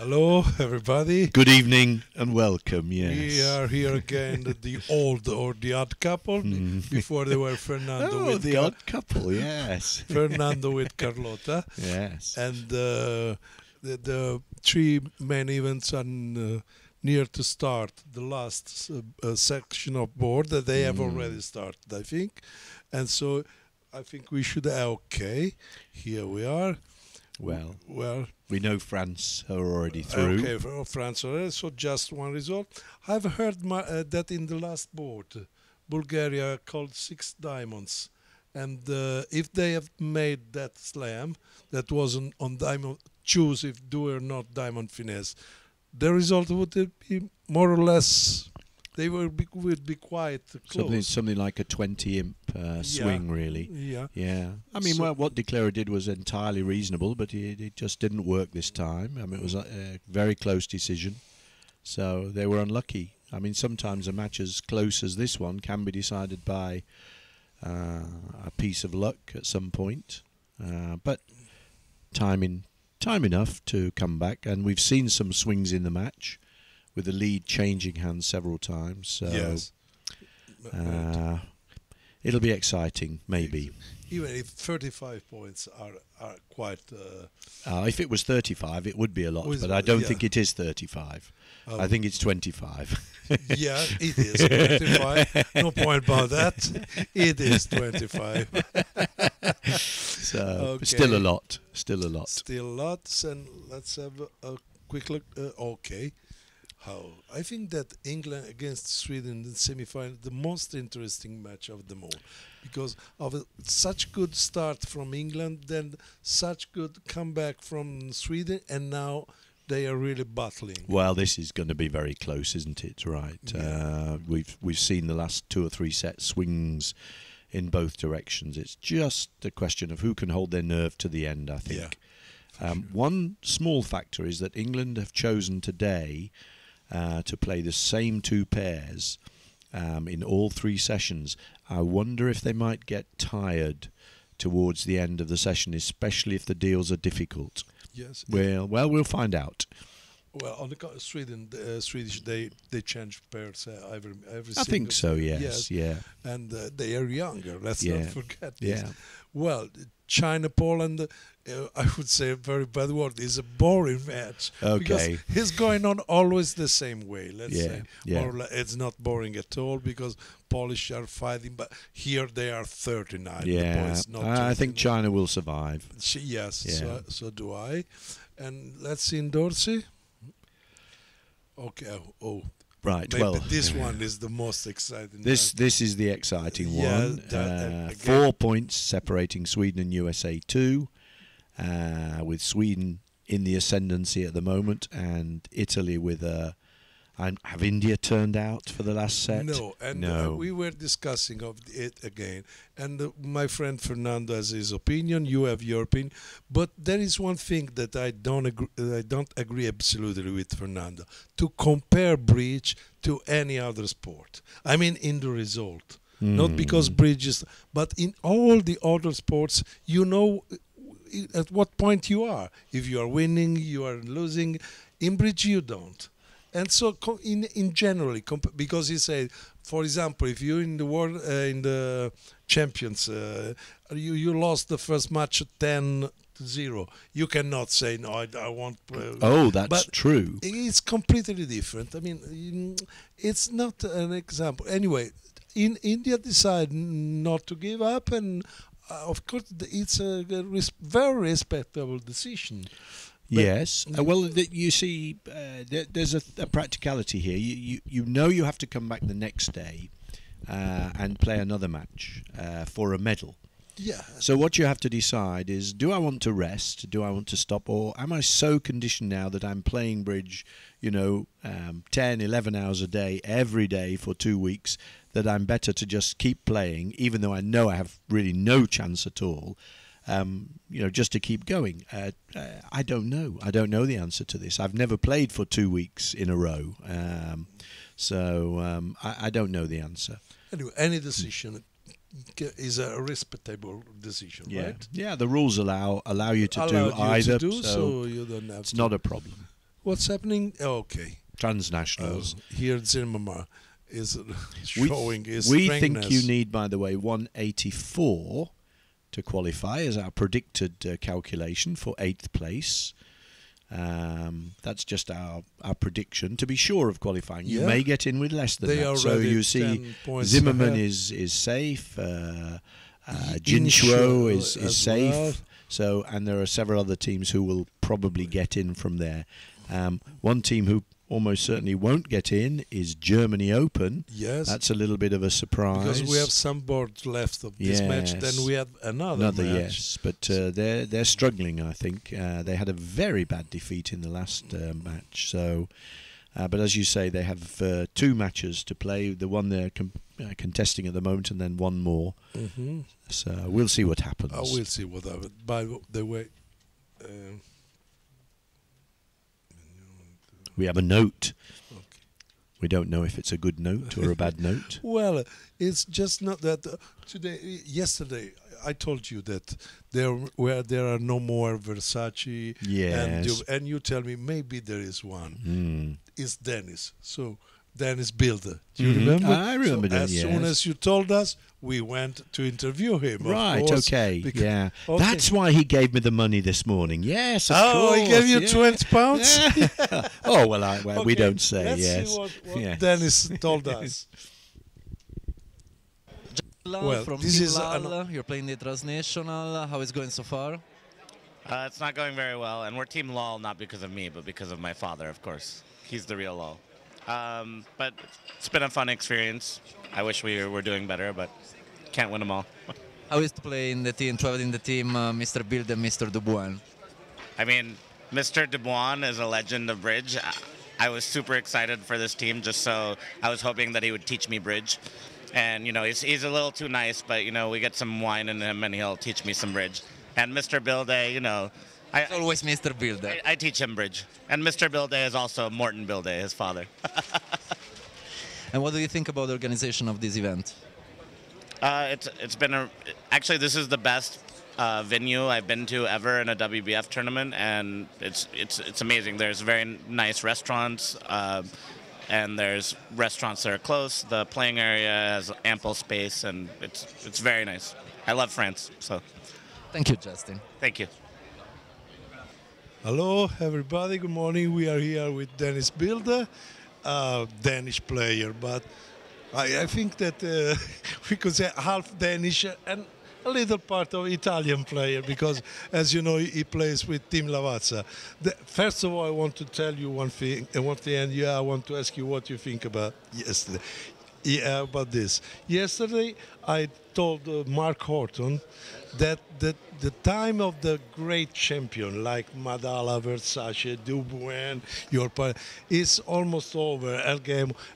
Hello, everybody. Good evening and welcome. Yes, We are here again, the old or the odd couple. Before they were Fernando with the odd couple. Yes, Fernando with Carlota, yes. and the three main events are near to start. The last section of board that they have already started, I think, and so I think we should. Okay, here we are. Well, We know France are already through. Okay, for France already, so just one result. I've heard that in the last board, Bulgaria called 6 diamonds. And if they have made that slam, that wasn't on diamond, choose if do or not diamond finesse, the result would be more or less, they would be quite close. Something like a 20-imp swing, really. Yeah. I mean, what Declara did was entirely reasonable, but it just didn't work this time. I mean, it was a very close decision, so they were unlucky. I mean, sometimes a match as close as this one can be decided by a piece of luck at some point, but time enough to come back, and we've seen some swings in the match, with the lead changing hands several times. So yes. It'll be exciting, maybe. Even if 35 points are quite... if it was 35, it would be a lot, but I don't think it is 35. I think it's 25. Yeah, it is 25. No point about that. It is 25. So, okay. Still a lot. Still lots, and let's have a quick look. Okay. I think that England against Sweden in the semi-final, the most interesting match of them all, because of such good start from England, then such good comeback from Sweden, and now they are really battling. Well, this is going to be very close, isn't it? Right. Yeah. We've seen the last 2 or 3 set swings in both directions. It's just a question of who can hold their nerve to the end, I think. Yeah, sure. One small factor is that England have chosen today to play the same 2 pairs in all 3 sessions. I wonder if they might get tired towards the end of the session, especially if the deals are difficult. Yes. Well, we'll find out. Well, on the Sweden, Swedish, they change pairs every. I think so. Yes. Yeah. And they are younger. Let's not forget this. Yeah. Well, China, Poland, I would say a very bad word, is a boring match. Okay. Because it's going on always the same way, let's say. Yeah. More or less, it's not boring at all because Polish are fighting, but here they are 39. Yeah. The boys, not I think 29. China will survive. Yes, Yeah. so do I. And let's see in Dorsey. Okay, Right. maybe Well, this one is the most exciting. This is the exciting one. Again, 4 points separating Sweden and USA2, with Sweden in the ascendancy at the moment, and Italy with have India turned out for the last set? No, and we were discussing of it again, and my friend Fernando has his opinion. You have your opinion, but there is one thing that I don't agree absolutely with Fernando: to compare bridge to any other sport. I mean, in the result, not because bridge is, but in all the other sports, you know at what point you are. If you are winning, you are losing. In bridge, you don't. And so, in generally, because he said, for example, if you're in the world in the champions, you lost the first match 10-0. You cannot say no. I want. That's true. It's completely different. I mean, it's not an example. Anyway, in India decide not to give up, and of course, it's a very respectable decision. But yes. Well, you see, there's a practicality here. You know you have to come back the next day and play another match for a medal. Yeah. So what you have to decide is, do I want to rest? Do I want to stop? Or am I so conditioned now that I'm playing bridge, 10, 11 hours a day, every day for 2 weeks, that I'm better to just keep playing, even though I know I have really no chance at all, just to keep going. I don't know. I don't know the answer to this. I've never played for 2 weeks in a row, so I don't know the answer. Anyway, any decision is a respectable decision, right? Yeah, the rules allow you to do either, so you don't have it's not a problem. What's happening? Okay. Transnationals. Here Zimmerman is We showing his we strengthness. think you need, by the way, 184 to qualify as our predicted calculation for 8th place. That's just our prediction to be sure of qualifying. You Yeah. may get in with less than They that. are So already you see, 10 points Zimmerman ahead. is safe. Inshuo Jinshuo is as safe. well. So, and there are several other teams who will probably get in from there. One team who almost certainly won't get in is Germany Open. Yes. That's a little bit of a surprise. Because we have some boards left of this match. Yes. Then we have another match. Yes, but they're struggling. I think they had a very bad defeat in the last match. So, but as you say, they have 2 matches to play. The one they're contesting at the moment, and then one more. Mm-hmm. So we'll see what happens. We'll see what happens. By the way, We have a note. okay. We don't know if it's a good note or a bad note. Well, it's just not that yesterday I told you that there are no more Versace. Yes. And you tell me maybe there is one. Mm. It's Dennis. So Dennis Bilder. Do you Mhm. remember? I remember so that, as soon yes. as you told us, we went to interview him. Right, of course, okay, yeah. okay. That's why he gave me the money this morning. Yes, of Oh, course. he gave you yeah. 20 pounds? Yeah. Oh, well, we Okay, don't say, let's yes. see what Yeah. Dennis told us. Well, from this Team is Lal. You're playing the Transnational. How is it going so far? It's not going very well, and we're Team LOL not because of me, but because of my father, of course. He's the real LOL. But it's been a fun experience. I wish we were doing better, but can't win them all. How is to play in the team, to have in the team Mr. Bild and Mr. Dubuan? I mean, Mr. Dubuan is a legend of bridge. I was super excited for this team, just so I was hoping that he would teach me bridge. And, you know, he's a little too nice, but, you know, we get some wine in him and he'll teach me some bridge. And Mr. Bilde, you know, It's always Mr. Bild. I teach him bridge. And Mr. Bilde is also Morton Bilde, his father. And what do you think about the organization of this event? It's been actually this is the best venue I've been to ever in a WBF tournament, and it's amazing. There's very nice restaurants, and there's restaurants that are close. The playing area has ample space, and it's very nice. I love France, so Thank you, Justin. thank you. Hello, everybody. Good morning. We are here with Dennis Bilder, Danish player, but I think that we could say half Danish and a little part of Italian player, because, as you know, he plays with Team Lavazza. First of all, I want to tell you one thing, and I want to ask you what you think about yesterday. Yeah, about this. Yesterday, I told Mark Horton that the time of the great champion like Madala, Versace, Dubuin, your part is almost over.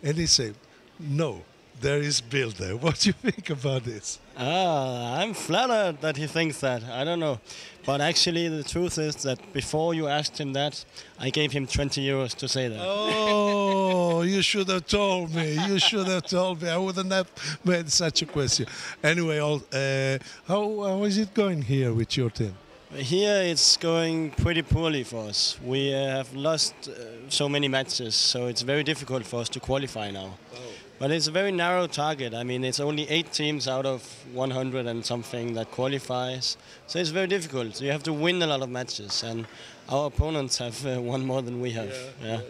And he said, no, there is Bilder. What do you think about this? I'm flattered that he thinks that. I don't know. But actually, the truth is that before you asked him that, I gave him 20 euros to say that. Oh, you should have told me. You should have told me. I wouldn't have made such a question. Anyway, how is it going here with your team? Here it's going pretty poorly for us. We have lost so many matches, so it's very difficult for us to qualify now. But it's a very narrow target. I mean, it's only 8 teams out of 100 and something that qualifies. So it's very difficult. You have to win a lot of matches, and our opponents have won more than we have. Yeah.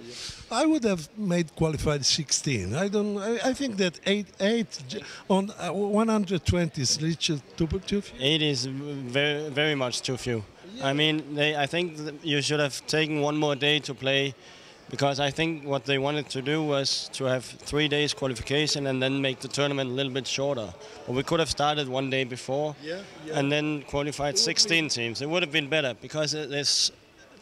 I would have made qualified 16. I think that 8 on 120 is little too few. 8 is very, very much too few. I mean, I think you should have taken one more day to play, because I think what they wanted to do was to have 3 days qualification and then make the tournament a little bit shorter. But we could have started one day before and then qualified 16 teams. It would have been better, because there's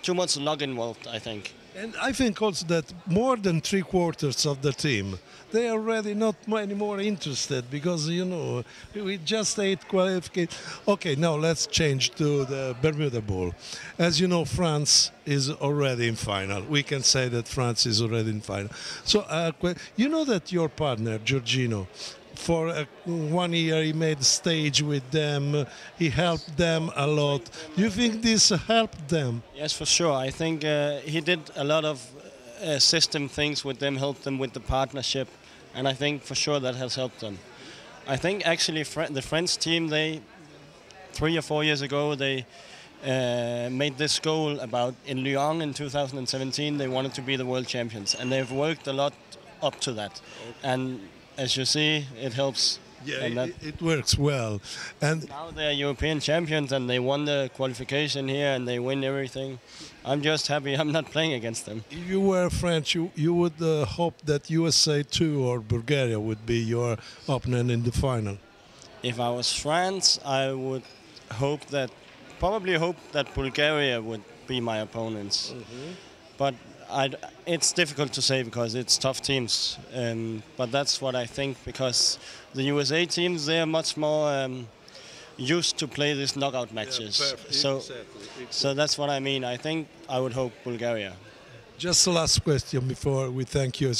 too much luck involved, I think. And I think also that more than 3/4 of the team, they are already not anymore interested, because, you know, we just 8 qualifications. Okay, now let's change to the Bermuda Bowl. As you know, France is already in final. We can say that France is already in final. So, you know that your partner, Giorgino, for 1 year he made stage with them. He helped them a lot. Do you think this helped them? Yes, for sure. I think he did a lot of system things with them, helped them with the partnership, and I think for sure that has helped them. I think actually the French team, they 3 or 4 years ago, they made this goal about in Lyon in 2017. They wanted to be the world champions, and they've worked a lot up to that. And as you see, it helps. Yeah, it works well. And now they're European champions, and they won the qualification here, and they win everything. I'm just happy I'm not playing against them. if you were French, you would hope that USA2 or Bulgaria would be your opponent in the final. If I was France, I would probably hope that Bulgaria would be my opponents. But it's difficult to say because it's tough teams. But that's what I think, because the USA teams, they are much more used to play these knockout matches. So that's what I mean. I think I would hope Bulgaria. Just the last question before we thank you.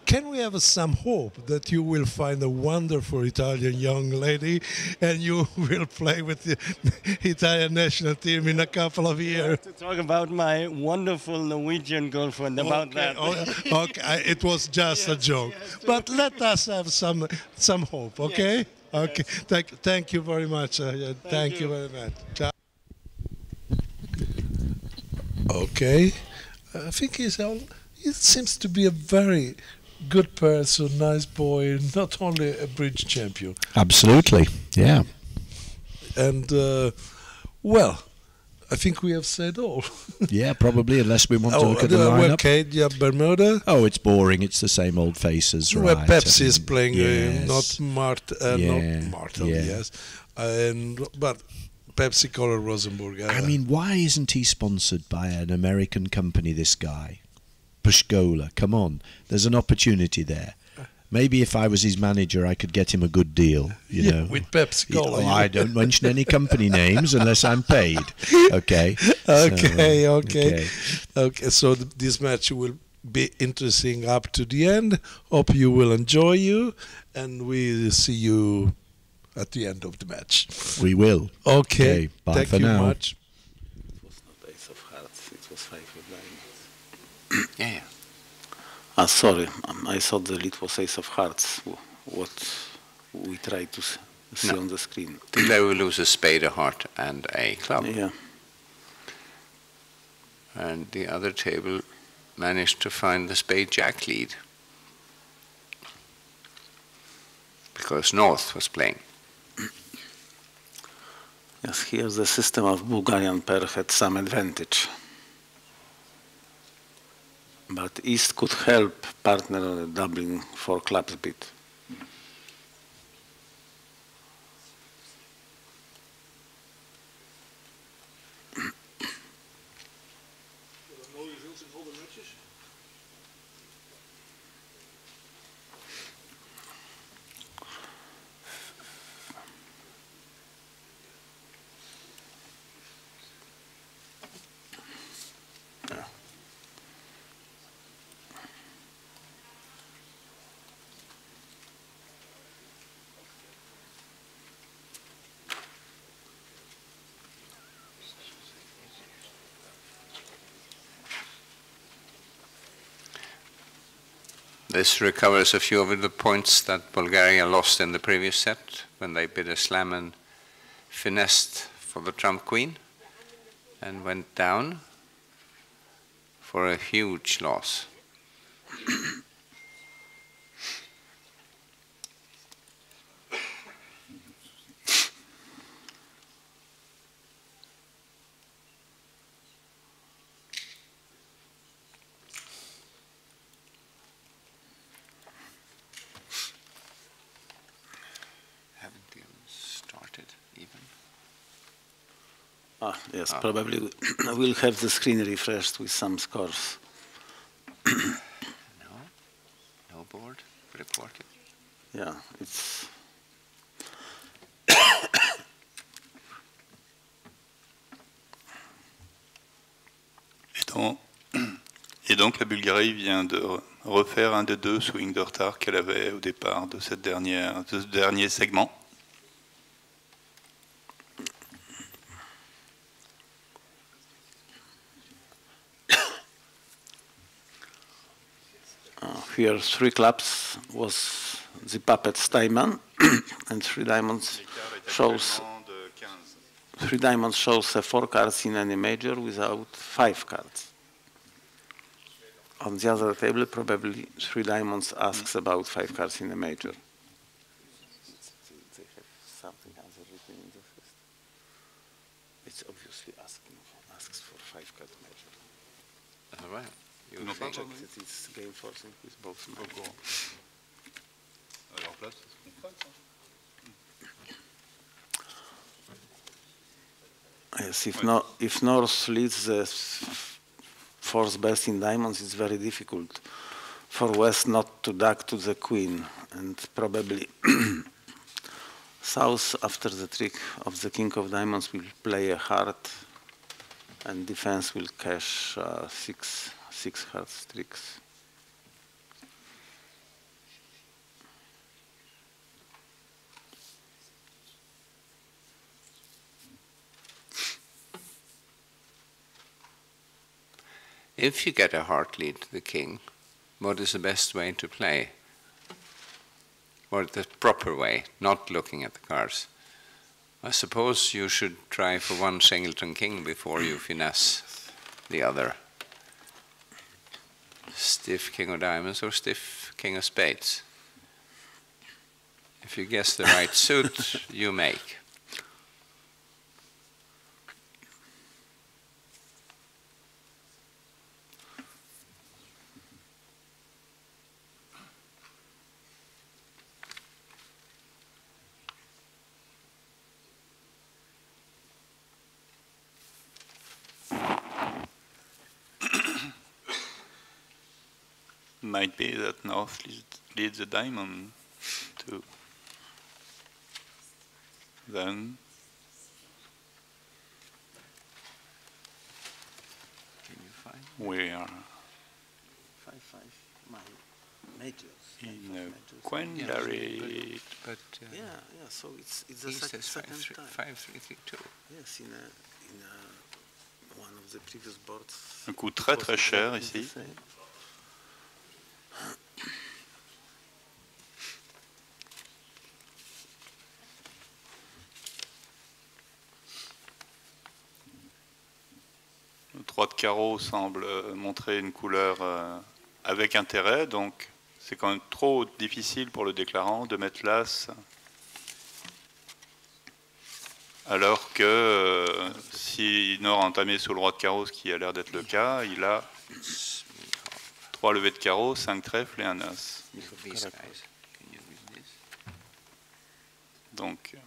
Can we have some hope that you will find a wonderful Italian young lady and you will play with the Italian national team in a couple of years? To talk about my wonderful Norwegian girlfriend, about that. Okay, it was just a joke. But let us have some hope, okay? Yes. Okay. Thank you very much. Thank you very much. Ciao. Okay. I think he seems to be a very good person, nice boy, not only a bridge champion. Absolutely, yeah. And, well, I think we have said all. Yeah, probably, unless we want to look at the lineup. Okay, yeah, Bermuda. Oh, it's boring. It's the same old faces, Where right? Pepsi is playing, yes. not Martel, yes. But Pepsi Color Rosenborg. I mean, why isn't he sponsored by an American company, this guy? Pushgola, come on. There's an opportunity there. Maybe if I was his manager, I could get him a good deal, you know. With Pepsi Cola. I don't mention any company names unless I'm paid. Okay. Okay. So this match will be interesting up to the end. Hope you will enjoy you, and we'll see you at the end of the match. We will. Okay. Bye Thank for you now. much. It was not ace of hearts, it was 5 of diamonds. Yeah. Sorry, I thought the lead was ace of hearts, what we tried to see No. on the screen. The player will lose a spade, a heart, and a club. Yeah. And the other table managed to find the spade jack lead, because North was playing. Yes, here the system of Bulgarian pair had some advantage. But East could help partner doubling 4 clubs bit. This recovers a few of the points that Bulgaria lost in the previous set when they bid a slam and finessed for the trump queen and went down for a huge loss. Yes, probably we'll have the screen refreshed with some scores. No board reported. Yeah, it's... Et donc la Bulgarie vient de refaire un des 2 swings de retard qu'elle avait au départ de ce dernier segment. Here 3 clubs was the puppet's diamond, and 3 diamonds shows 3 diamonds shows 4 cards in any major without 5 cards. On the other table, probably 3 diamonds asks about 5 cards in a major. They have something other written in the first. It's obviously asks for 5 card major. All right. You No, think? check that it's game forcing with both majors. Yes, if North leads the 4th best in diamonds, it's very difficult for West not to duck to the queen, and probably South, after the trick of the king of diamonds, will play a heart, and defense will cash 6 hearts tricks. If you get a heart lead to the king, what is the best way to play? Or the proper way, not looking at the cards? I suppose you should try for 1 singleton king before you finesse the other. Stiff king of diamonds or stiff king of spades. If you guess the right suit, you make. Might be that North leads the diamond too. Then Can you find? we are 5-5 majors. in a quandary. But Yeah, so it's the he says second time. 5-3-3-2. Yes, in one of the previous boards. Un coup très très cher it's the ici. same. Le 3 de carreau semble montrer une couleur avec intérêt, donc c'est quand même trop difficile pour le déclarant de mettre l'as, alors que si Nord a entamé sur le roi de carreau, ce qui a l'air d'être le cas, il a 3 levées de carreau, 5 trèfles et un as. These guys. Can you read this? Donc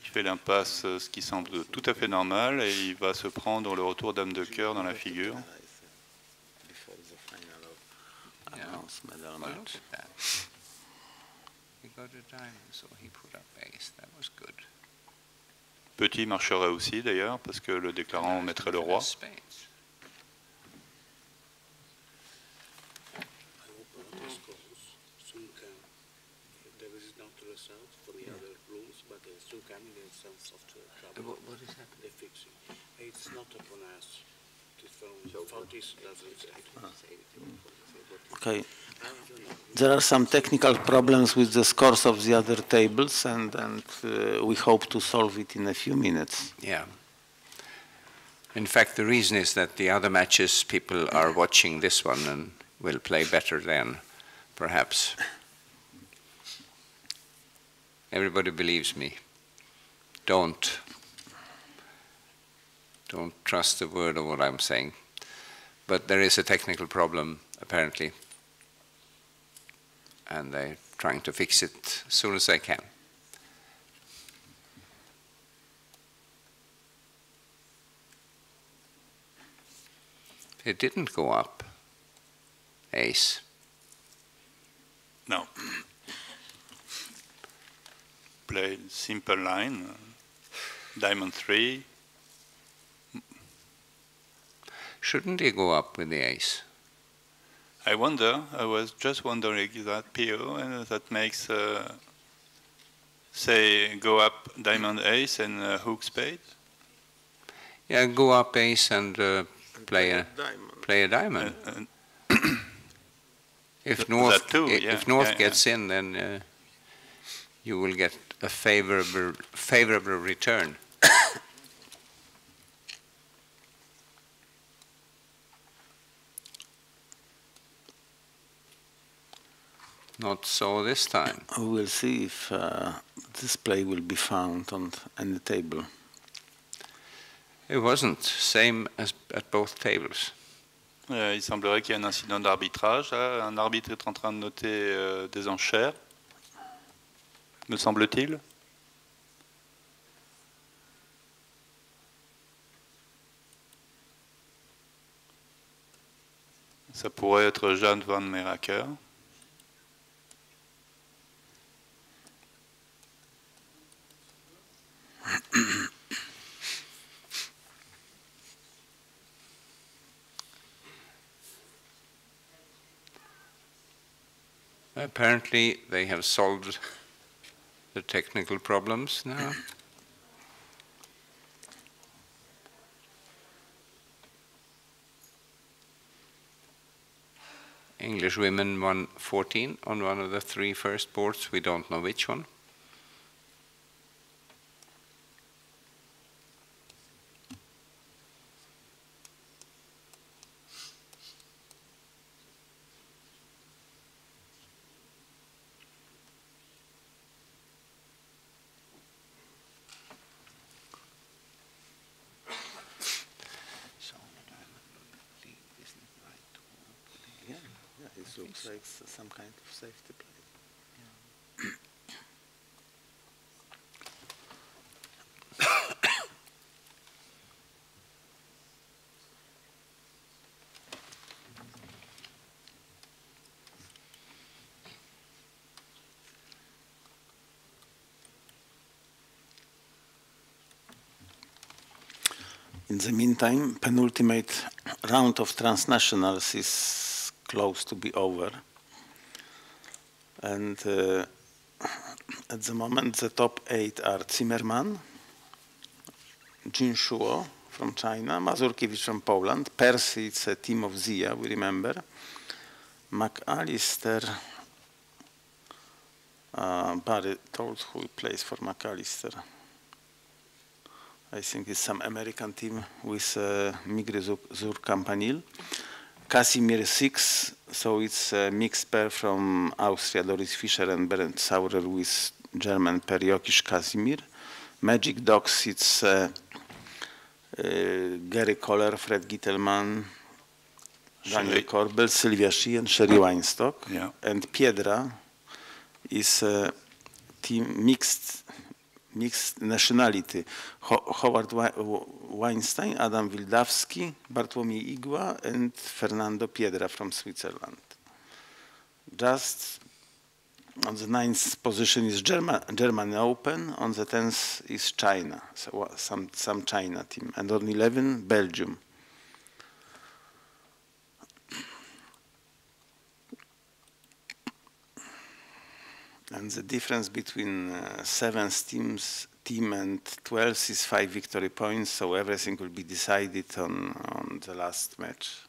il fait l'impasse, ce qui semble tout à fait normal, et il va se prendre le retour dame de cœur dans la figure. Yeah. Well, look at that. He got a diamond, so he put up ace. That was good. Petit marcherait aussi d'ailleurs, parce que le déclarant mettrait le roi. Spades. What is happening? They're fixing. It's not upon us to phone. Fortis doesn't. Okay. There are some technical problems with the scores of the other tables, and we hope to solve it in a few minutes. Yeah. In fact, the reason is that the other matches, people are watching this one and will play better then, perhaps. Everybody believes me. Don't trust a word of what I'm saying. But there is a technical problem, apparently, and they're trying to fix it as soon as they can. It didn't go up. Ace. No. Play simple line. Diamond 3. Shouldn't he go up with the ace? I wonder, I was just wondering that PO, and that makes, say, go up diamond ace and hook spade. Yeah, go up ace and play a diamond. If North, if North gets in, then you will get a favorable return. Not so this time. We will see if this play will be found on the table. It wasn't. Same as at both tables. Il semblerait qu'il y ait un incident d'arbitrage. Un arbitre est en train de noter des enchères, me semble-t-il. Ça pourrait être Jan van Meraker. Apparently, they have solved the technical problems now. English women won 14 on one of the 3 first boards. We don't know which one. It looks like some kind of safety play. In the meantime, penultimate round of transnationals is close to be over. And at the moment, the top 8 are Zimmerman, Jin Shuo from China, Mazurkiewicz from Poland, Percy, it's a team of Zia, we remember, McAllister, Barry told who plays for McAllister. I think it's some American team with Migre Zur Campanile. Casimir 6, so it's a mixed pair from Austria, Doris Fischer and Bernd Saurer with German pair Jokic Casimir. Magic Dogs, it's Gary Kohler, Fred Gittelman, Daniel Korbel, Sylvia Shi and Sherry Weinstock. Yeah. And Piedra is a team mixed nationality. Howard Weinstein, Adam Wildawski, Bartłomiej Igła, and Fernando Piedra from Switzerland. Just on the 9th position is German Open, on the 10th is China, so some China team, and on 11, Belgium. And the difference between 7th team and 12th is 5 victory points, so everything will be decided on the last match.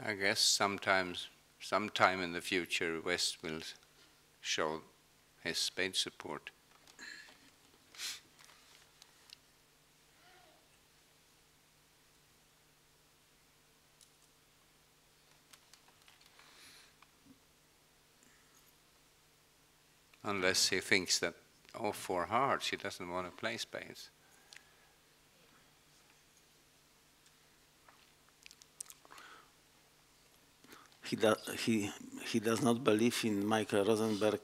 I guess sometime in the future, West will show his spade support. Unless he thinks that, oh, for hearts, he doesn't want to play spades. He does not believe in Michael Rosenberg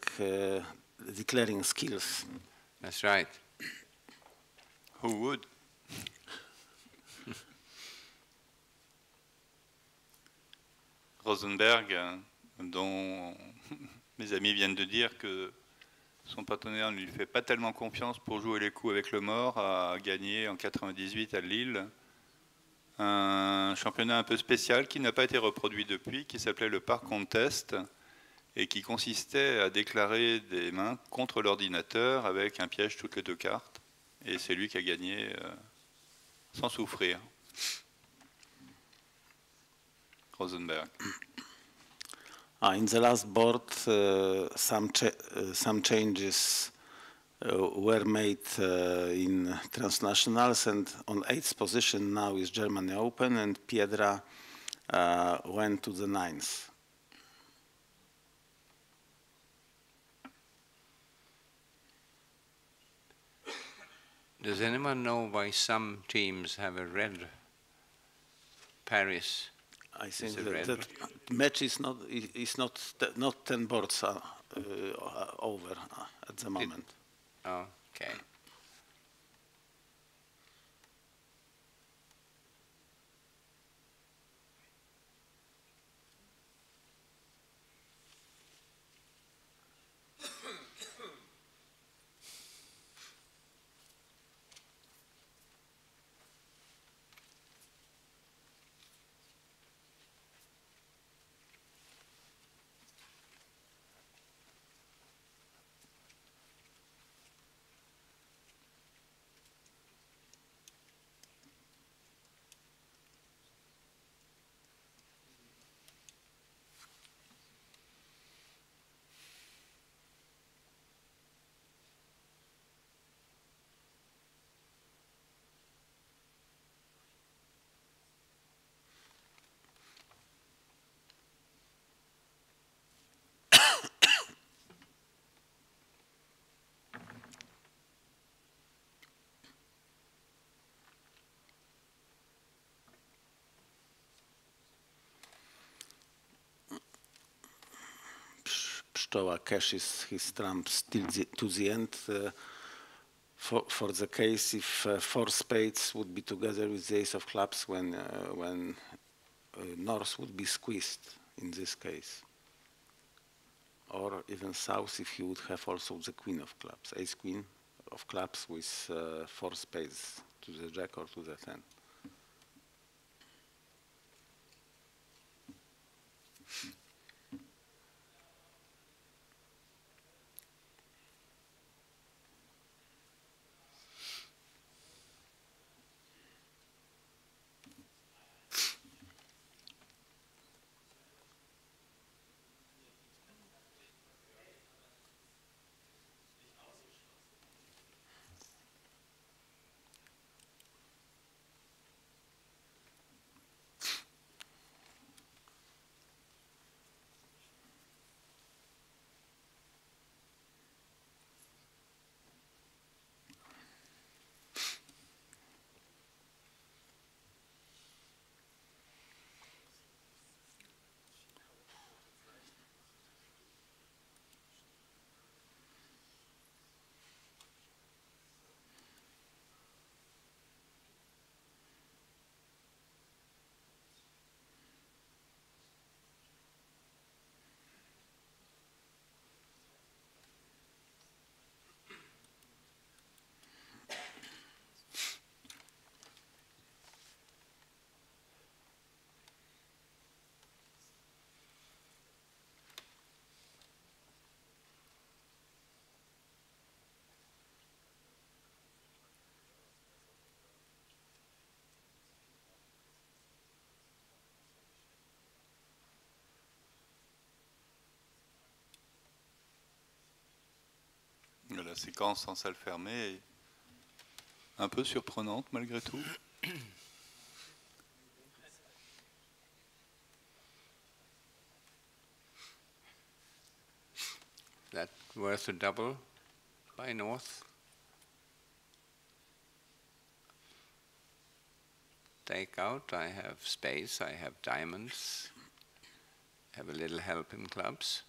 declaring skills. That's right. Who would? Rosenberg, dont mes amis viennent de dire que son partenaire ne lui fait pas tellement confiance pour jouer les coups avec le mort, a gagné en 98 à Lille un championnat un peu spécial qui n'a pas été reproduit depuis, qui s'appelait le Par Contest et qui consistait à déclarer des mains contre l'ordinateur avec un piège toutes les deux cartes. Et c'est lui qui a gagné sans souffrir. Rosenberg. In the last board, some changes were made in transnationals, and on 8th position now is Germany Open, and Piedra went to the 9th. Does anyone know why some teams have a red Paris? I think that match is not 10 boards over at the moment. Okay. Pszczoła cashes his trumps till to the end. For the case if 4 spades would be together with the ace of clubs when North would be squeezed in this case. Or even South if he would have also the queen of clubs, ace queen of clubs with 4 spades to the jack or to the 10. La séquence en salle fermée est un peu surprenante malgré tout. That worth a double by North. Take out, I have spades, I have diamonds, have a little help in clubs.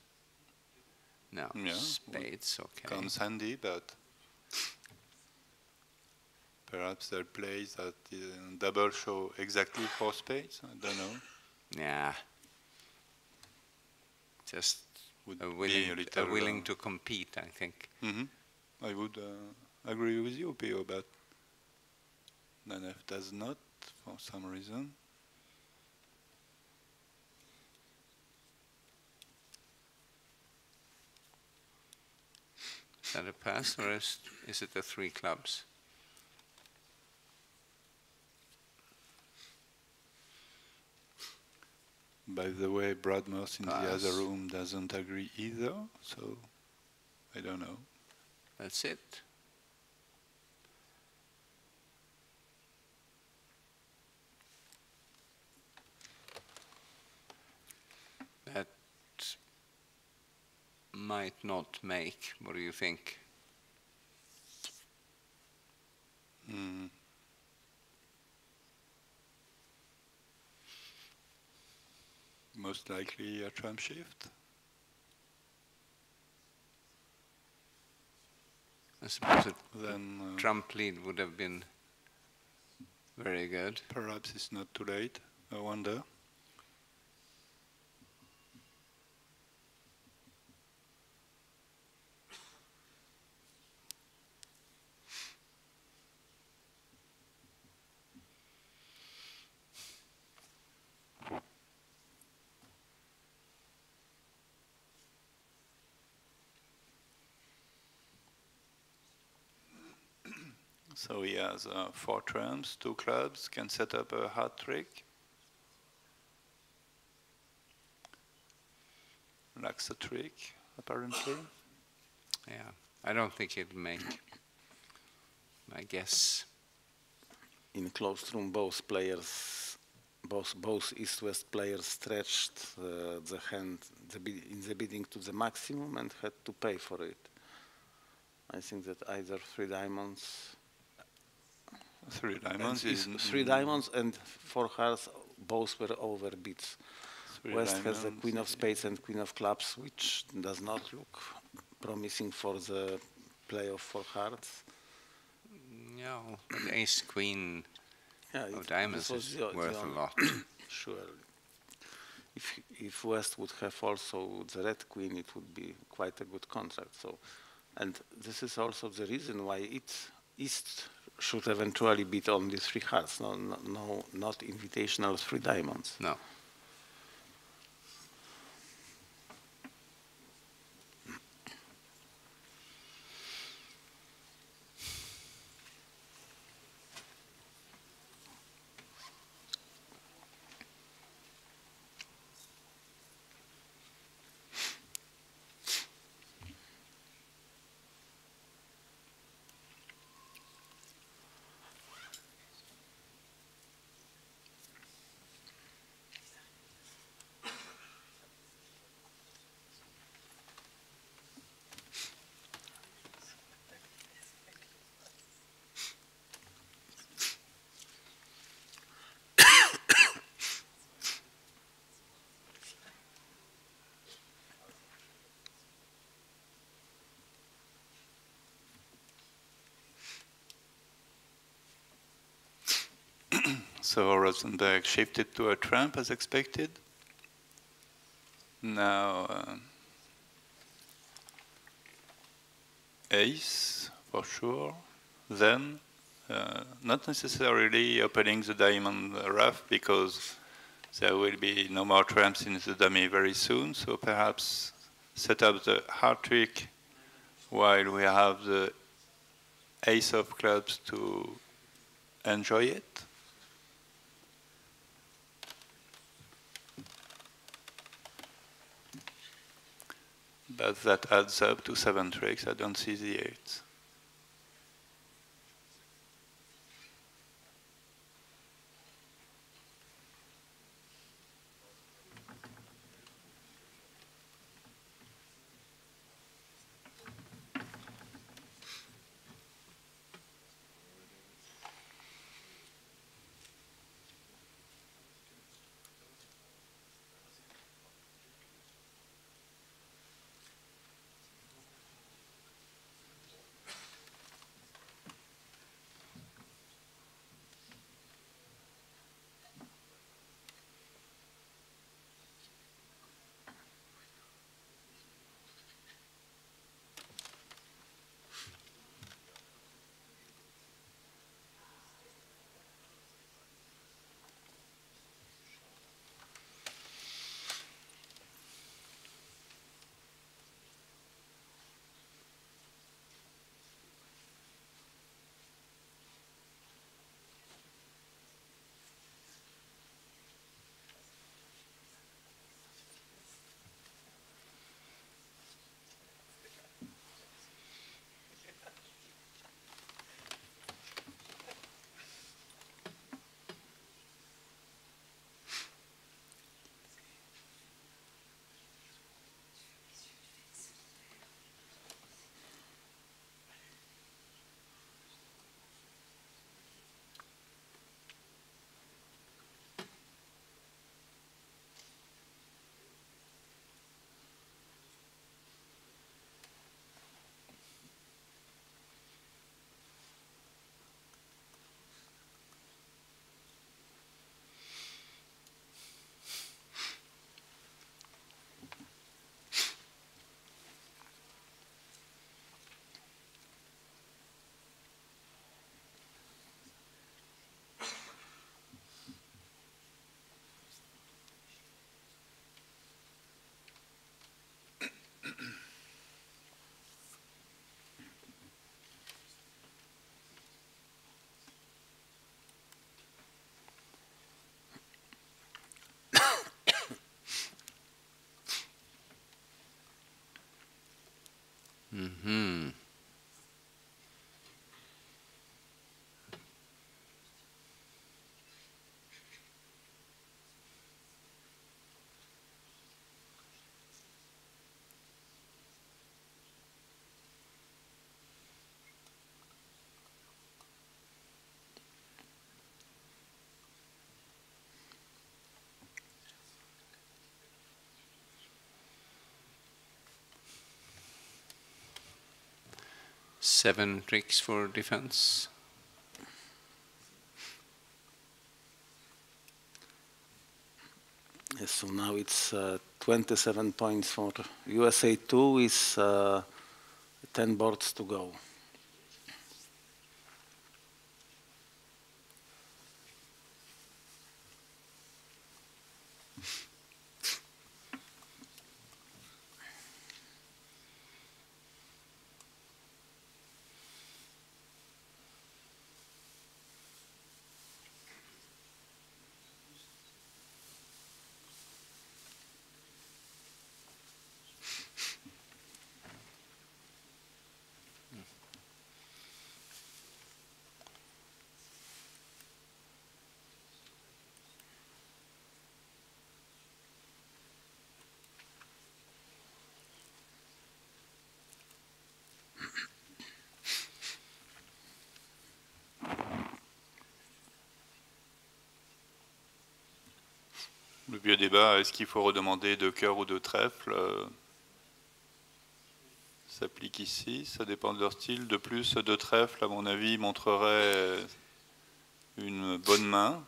No, Yeah, spades, okay. Comes handy, but Perhaps they'll play that double show exactly 4 spades. I don't know. Yeah. Just Would willing to compete, I think. I would agree with you, Pio, but Nanef does not for some reason. Is that a pass or is it a 3 clubs? By the way, Bradmos in Pass. the other room doesn't agree either, so I don't know. That's it. That might not make. What do you think? Most likely a trump shift. I suppose a Then trump lead would have been very good. perhaps it's not too late, I wonder. So he has 4 trumps, 2 clubs, can set up a hard trick. Lacks a trick, apparently. Yeah, I don't think he'll make. I guess. In closed room, both East-West players stretched the hand in the bidding to the maximum and had to pay for it. I think that either 3 diamonds. 3 diamonds is 3 diamonds and 4 hearts, both were overbids. West has the queen of spades and queen of clubs, which does not look promising for the play of 4 hearts. No, but ace queen of diamonds is the worth a lot. Sure. If West would have also the red queen, it would be quite a good contract. So, and this is also the reason why East should eventually beat only 3 hearts, no, not invitational 3 diamonds. No. So Rosenberg shifted to a trump as expected. Now ace for sure. Then not necessarily opening the diamond rough because there will be no more trumps in the dummy very soon. So perhaps set up the hard trick while we have the ace of clubs to enjoy it. But that adds up to 7 tricks. I don't see the 8. Mm-hmm. Seven tricks for defense. Yes, so now it's 27 points for USA2 is 10 boards to go. Le vieux débat, est-ce qu'il faut redemander de cœur ou de trèfle, s'applique ici, ça dépend de leur style. De plus, de trèfle, à mon avis, montrerait une bonne main.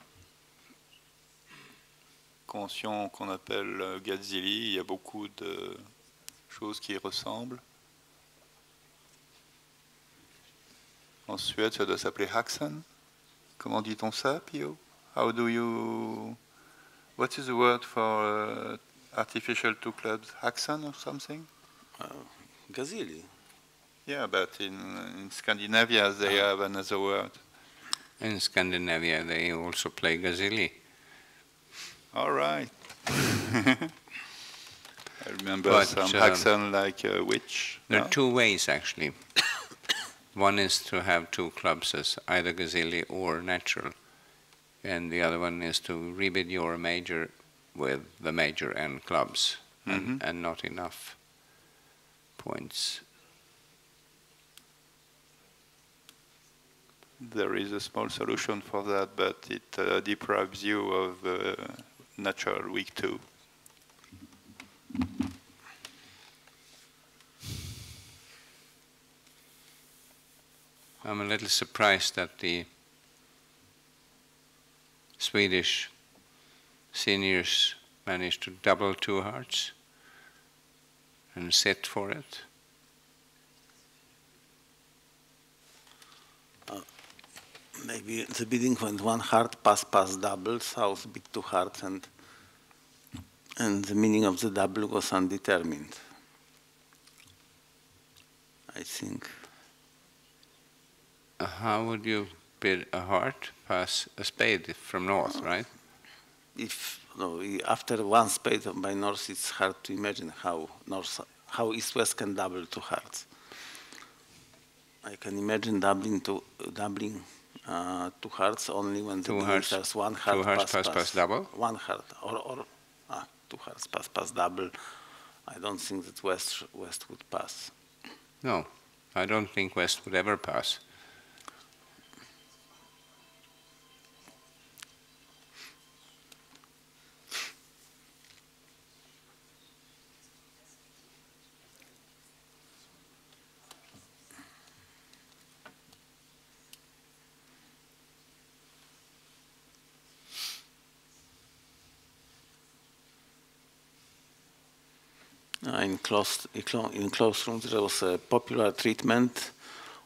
Conscient qu'on appelle Gazzili, il y a beaucoup de choses qui y ressemblent. En Suède, ça doit s'appeler Haxan. Comment dit-on ça, Pio? How do you... What is the word for artificial two clubs? Haxan or something? Gazzili. Yeah, but in Scandinavia they have another word. In Scandinavia, they also play Gazzili. All right. I remember some Haxan like witch. There no? are two ways, actually. One is to have two clubs as either Gazzili or natural, and the other one is to rebid your major with the major and clubs, and not enough points. There is a small solution for that, but it deprives you of natural week 2. I'm a little surprised that the Swedish seniors managed to double two hearts and sit for it. Maybe the bidding went one heart, pass, double, south, bid two hearts, and the meaning of the double was undetermined, I think. How would you bid a heart, pass a spade from north, right? After one spade by north, it's hard to imagine how east-west can double two hearts. I can imagine doubling two hearts only when the bidding starts one heart, two hearts, pass, double? One heart, or two hearts, pass, double. I don't think that west would pass. No, I don't think west would ever pass. In closed rooms, there was a popular treatment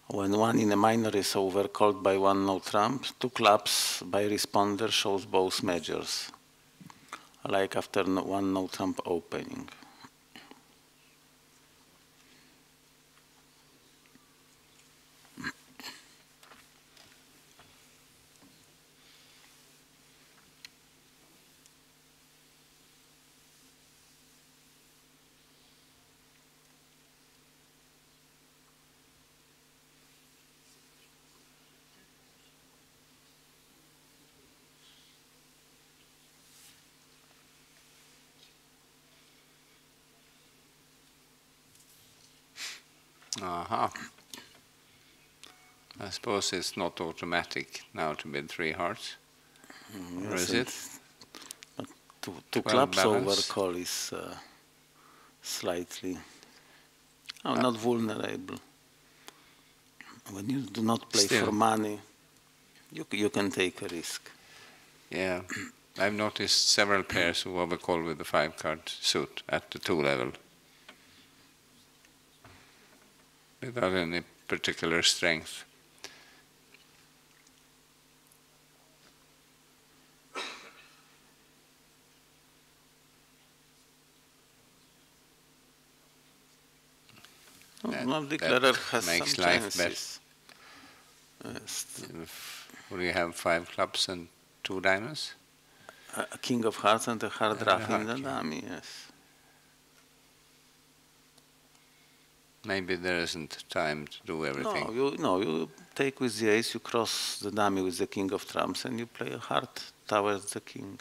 when one in a minor is overcalled by one no trump, two clubs by responder shows both majors, like after one no trump opening. Aha. I suppose it's not automatic now to bid 3 hearts. Or is it? Two clubs over call is slightly not vulnerable. When you do not play for money, you can take a risk. Yeah, I've noticed several pairs who overcall with the 5-card suit at the 2 level without any particular strength. Declarer has makes some life chances. better. Will you have 5 clubs and 2 diamonds? A king of hearts and a hard rough in the dummy, yes. Maybe there isn't time to do everything. You take with the ace, you cross the dummy with the king of trumps, and you play a heart towards the king.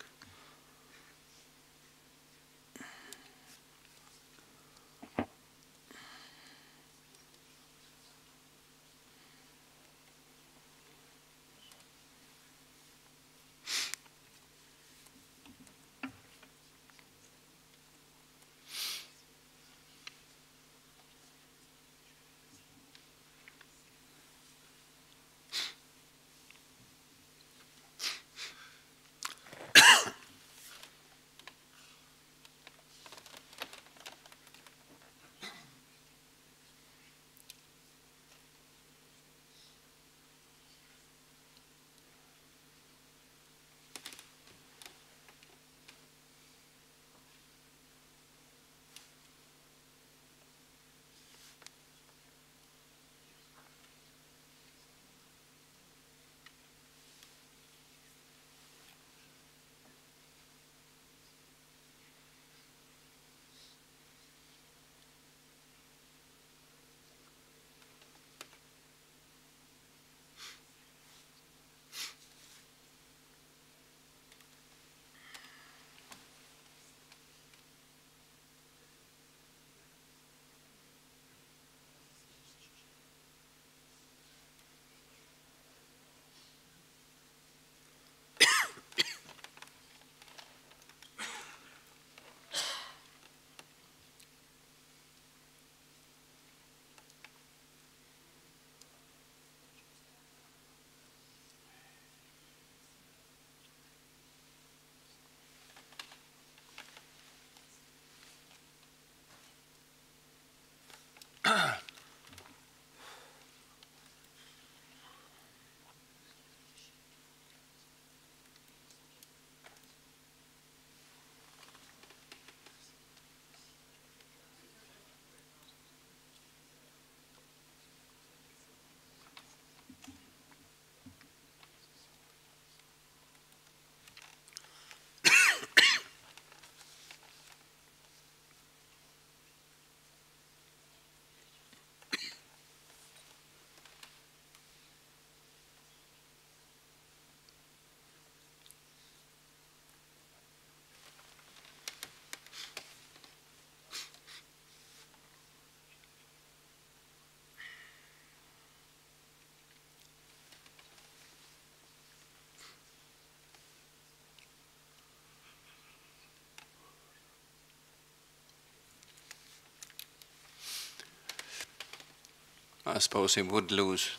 I suppose he would lose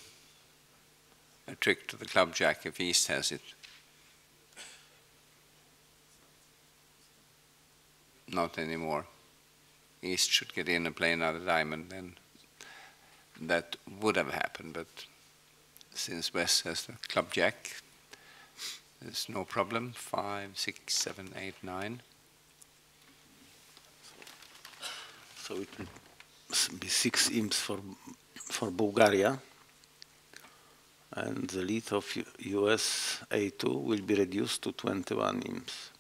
a trick to the club jack if East has it. Not anymore. East should get in and play another diamond, then that would have happened, but since West has the club jack, there's no problem. 5, 6, 7, 8, 9. So it will be 6 imps for Bulgaria, and the lead of USA2 will be reduced to 21 imps.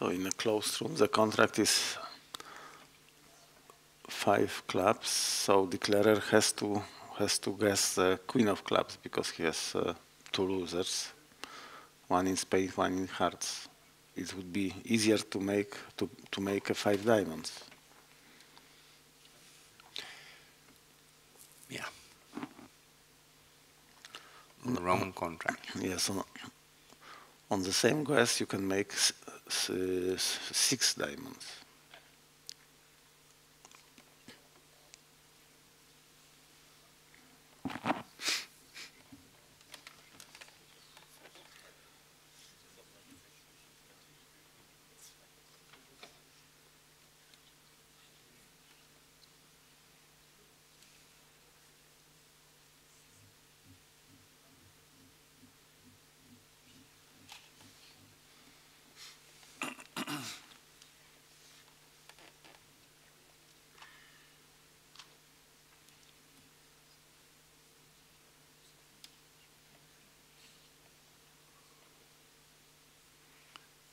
So in a closed room, the contract is 5 clubs. So declarer has to guess the queen of clubs because he has 2 losers, one in spade, one in hearts. It would be easier to make a 5 diamonds. Yeah. On the wrong contract. Yes. On the same guess, you can make 6 diamonds.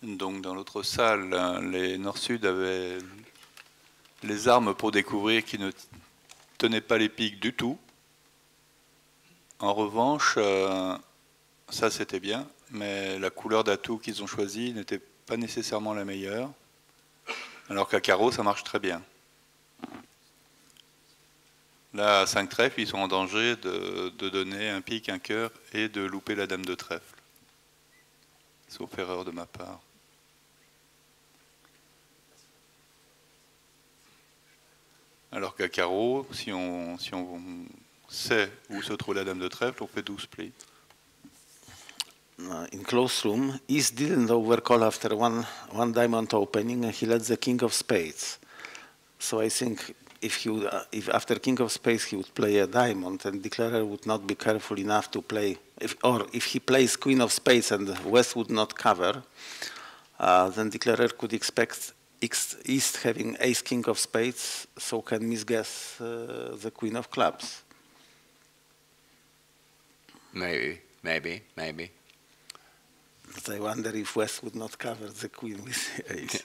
Donc dans l'autre salle, les Nord-Sud avaient les armes pour découvrir qu'ils ne tenaient pas les piques du tout. En revanche, ça c'était bien, mais la couleur d'atout qu'ils ont choisie n'était pas nécessairement la meilleure, alors qu'à carreau ça marche très bien. Là, à 5 trèfles, ils sont en danger de donner un pique, un cœur et de louper la dame de trèfle. Sauf erreur de ma part. Alors qu'à carreau, si on sait où se trouve la dame de trèfle, on fait 12 plis. In closed room, East didn't overcall after one diamond opening, and he let the king of spades. So I think if after king of spades he would play a diamond, and declarer would not be careful enough to play, if he plays queen of spades and West would not cover, then declarer could expect East having ace king of spades, so can misguess the queen of clubs. Maybe. But I wonder if West would not cover the queen with ace.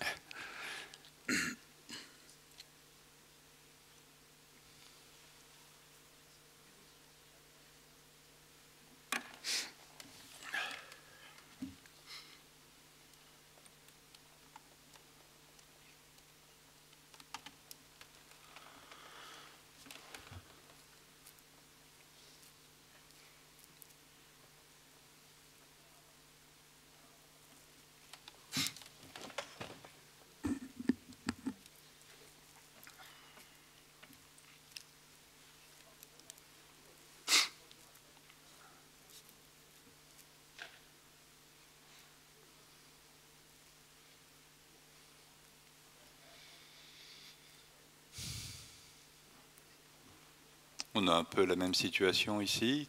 On a un peu la même situation ici.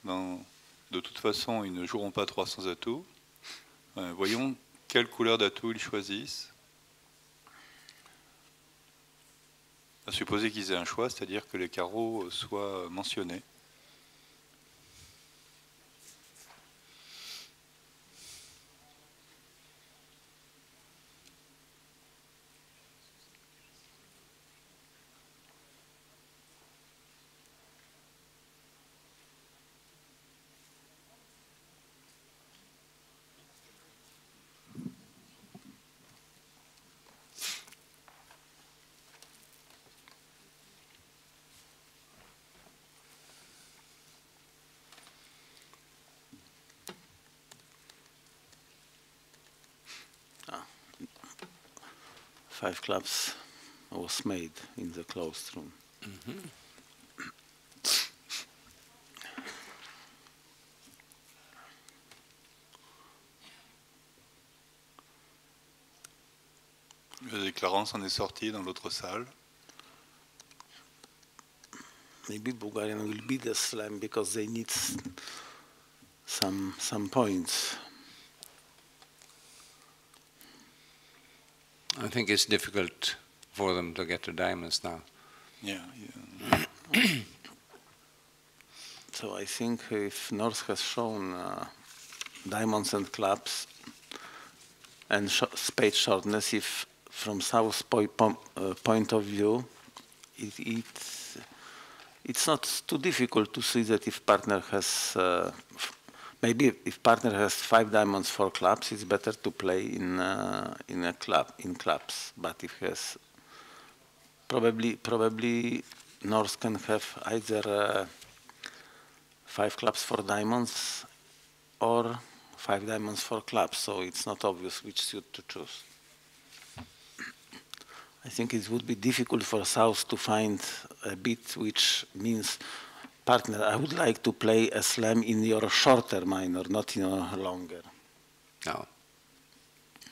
De toute façon, ils ne joueront pas 300 atouts. Voyons quelle couleur d'atout ils choisissent. À supposer qu'ils aient un choix, c'est-à-dire que les carreaux soient mentionnés. Five clubs was made in the closed room. Mm-hmm. Le déclarant s'en est sorti dans l'autre salle. Maybe Bulgarian will beat the slam because they need some points. I think it's difficult for them to get to diamonds now. Yeah. So I think if North has shown diamonds and clubs, and spade shortness. If from South's point of view, it's not too difficult to see that if partner has maybe if partner has 5 diamonds, 4 clubs, it's better to play in clubs. But if he has probably North can have either 5 clubs, 4 diamonds, or 5 diamonds, 4 clubs. So it's not obvious which suit to choose. I think it would be difficult for South to find a bit which means, partner, I would like to play a slam in your shorter minor, not in your longer. No.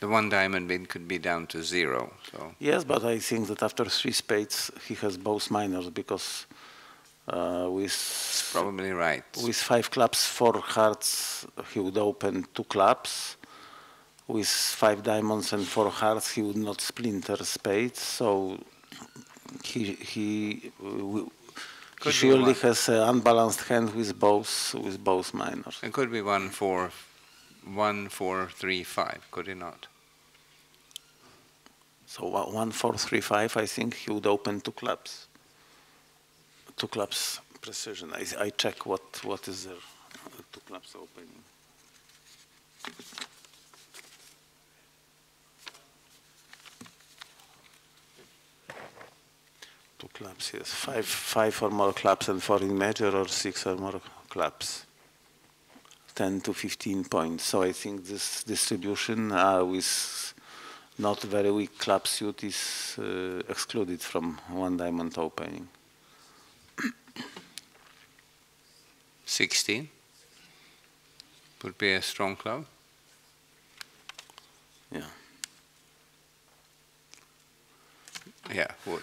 The 1 diamond bid could be down to 0. So. Yes, but I think that after 3 spades, he has both minors, because It's probably right. With 5 clubs, 4 hearts, he would open 2 clubs. With 5 diamonds and 4 hearts, he would not splinter spades. So he surely has an unbalanced hand with both minors. It could be 1, 4, 3, 5. Could it not? So 1, 4, 3, 5. I think he would open 2 clubs. 2 clubs precision. I check what is there. 2 clubs opening. Two clubs, yes. 5 or more clubs and 4 in major, or 6 or more clubs. 10 to 15 points. So I think this distribution with not very weak club suit is excluded from 1 diamond opening. 16 would be a strong club. Yeah. Yeah, would.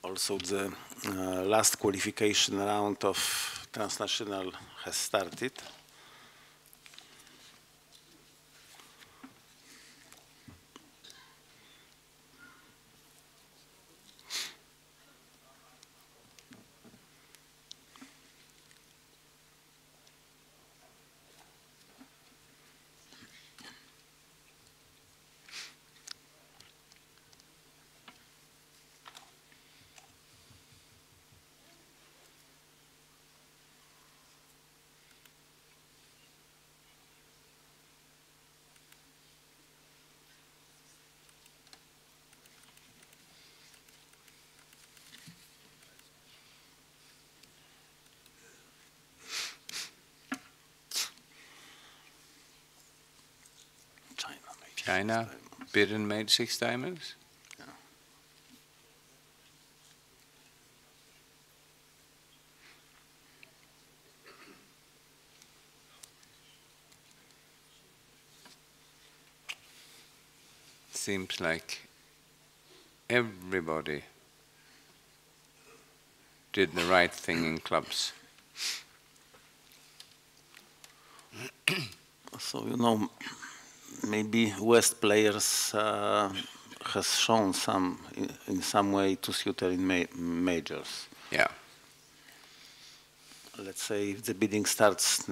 Also, the last qualification round of Transnational has started. China bid and made 6 diamonds. Yeah. Seems like everybody did the right thing in clubs. So, you know, maybe West players has shown in some way to suitor in majors. Yeah. Let's say if the bidding starts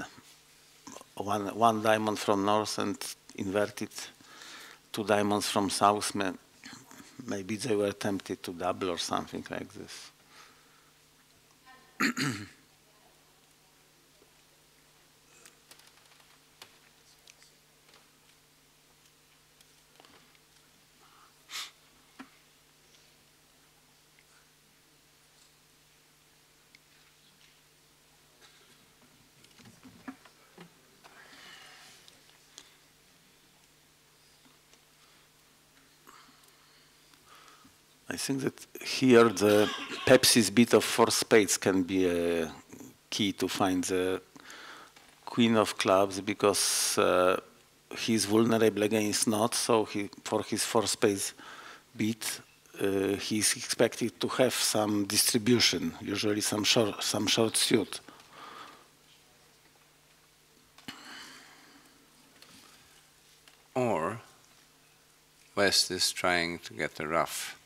one diamond from north and inverted 2 diamonds from south, maybe they were tempted to double or something like this. I think that here the Pepsi's bit of 4 spades can be a key to find the queen of clubs, because he's vulnerable against knots, so for his 4 spades beat, he's expected to have some distribution, usually some short suit. Or West is trying to get the rough,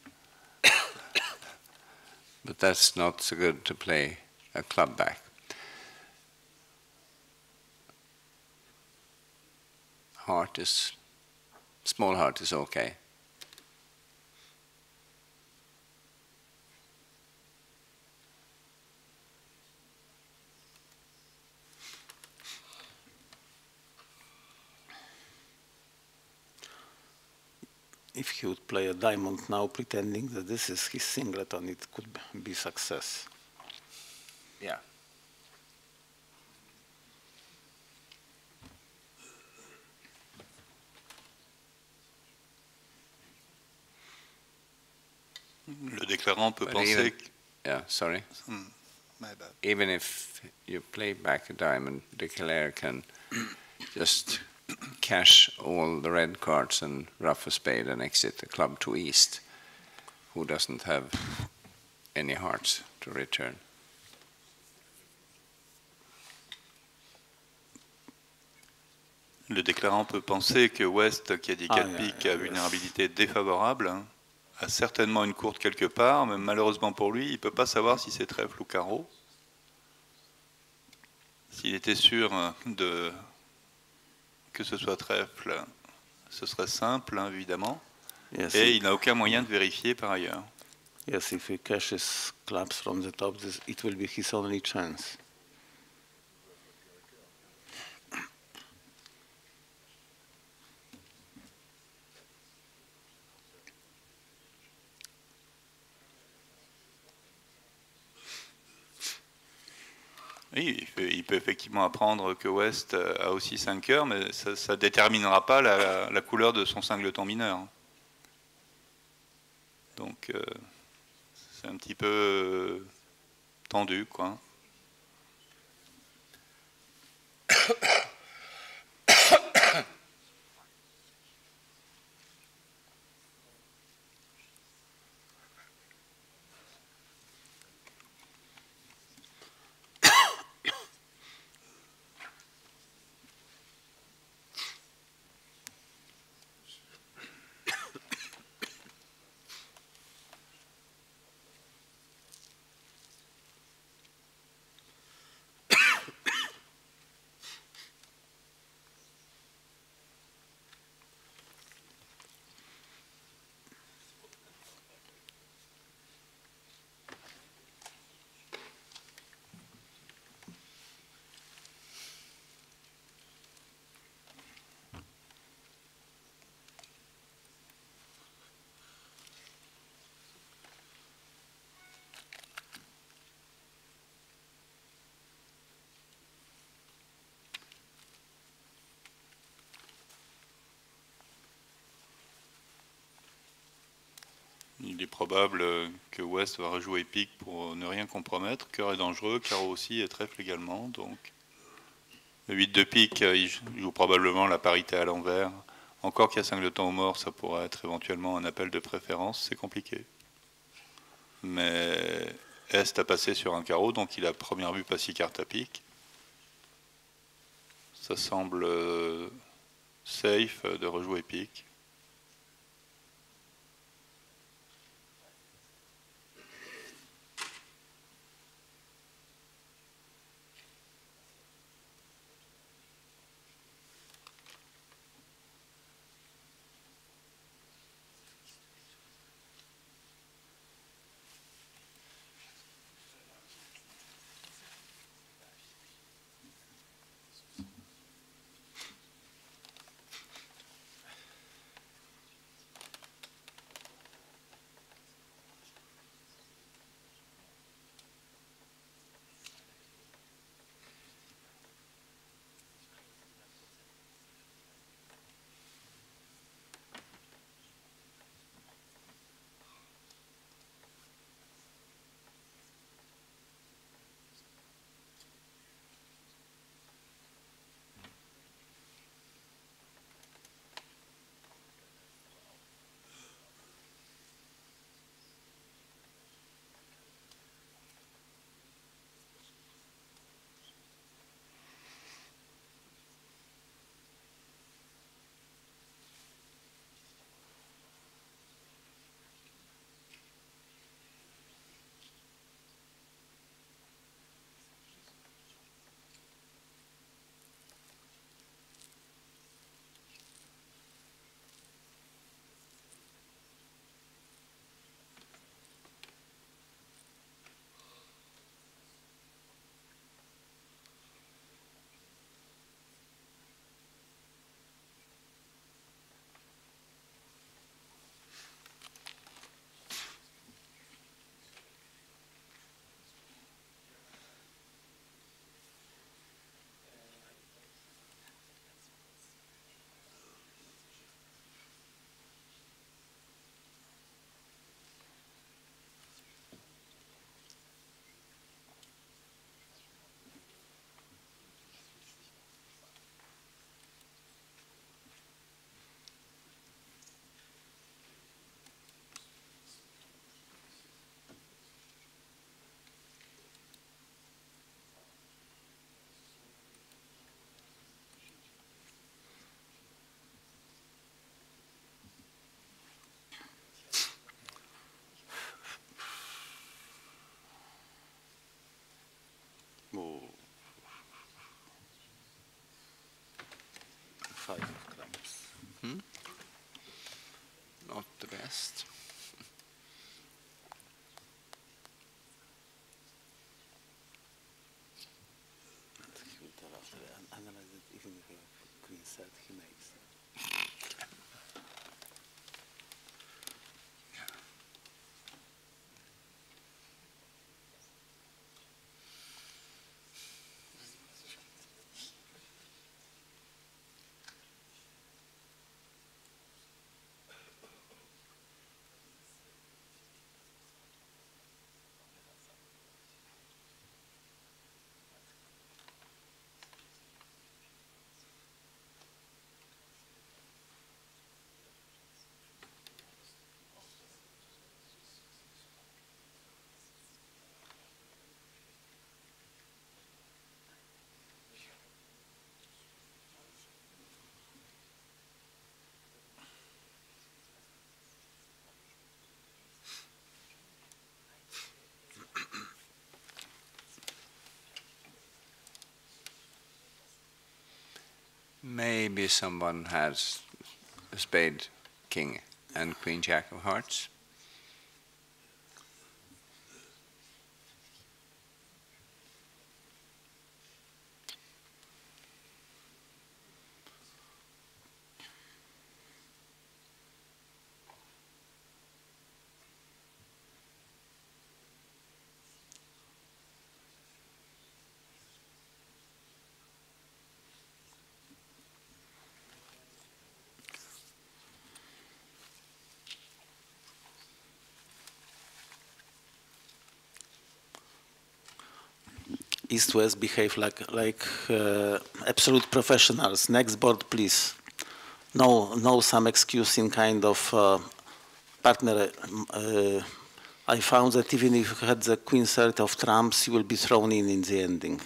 but that's not so good to play a club back. Small heart is okay. If he would play a diamond now, pretending that this is his singleton, it could be success. Yeah. Le déclarant peut penser que... Yeah, sorry. My bad. Even if you play back a diamond, the declarer can just cash all the red cards and rough a spade and exit the club to east, who doesn't have any hearts to return. Le déclarant peut penser que West, qui a dit 4 piques à vulnérabilité défavorable, a certainement une courte quelque part, mais malheureusement pour lui, il ne peut pas savoir si c'est trèfle ou carreau. S'il était sûr que ce soit trèfle, ce serait simple, hein, évidemment. Yes, et il n'a aucun moyen de vérifier par ailleurs. Yes, if he caches clubs from the top, it will be his only chance. Oui, il peut effectivement apprendre que West a aussi 5 cœurs, mais ça ne déterminera pas la couleur de son singleton mineur. Donc, c'est un petit peu tendu, quoi. Il est probable que West va rejouer pique pour ne rien compromettre. Cœur est dangereux, carreau aussi et trèfle également. Donc, le 8 de pique, il joue probablement la parité à l'envers. Encore qu'il y a singleton au mort, ça pourrait être éventuellement un appel de préférence. C'est compliqué. Mais Est a passé sur un carreau, donc il a première vue pas 6 cartes à pique. Ça semble safe de rejouer pique. Analyze it, even if queen set, he makes. Maybe someone has a spade king and queen jack of hearts. East-West behave like absolute professionals. Next board, please. No, some excuse in kind of partner. I found that even if you had the queen third of trumps, you will be thrown in the ending.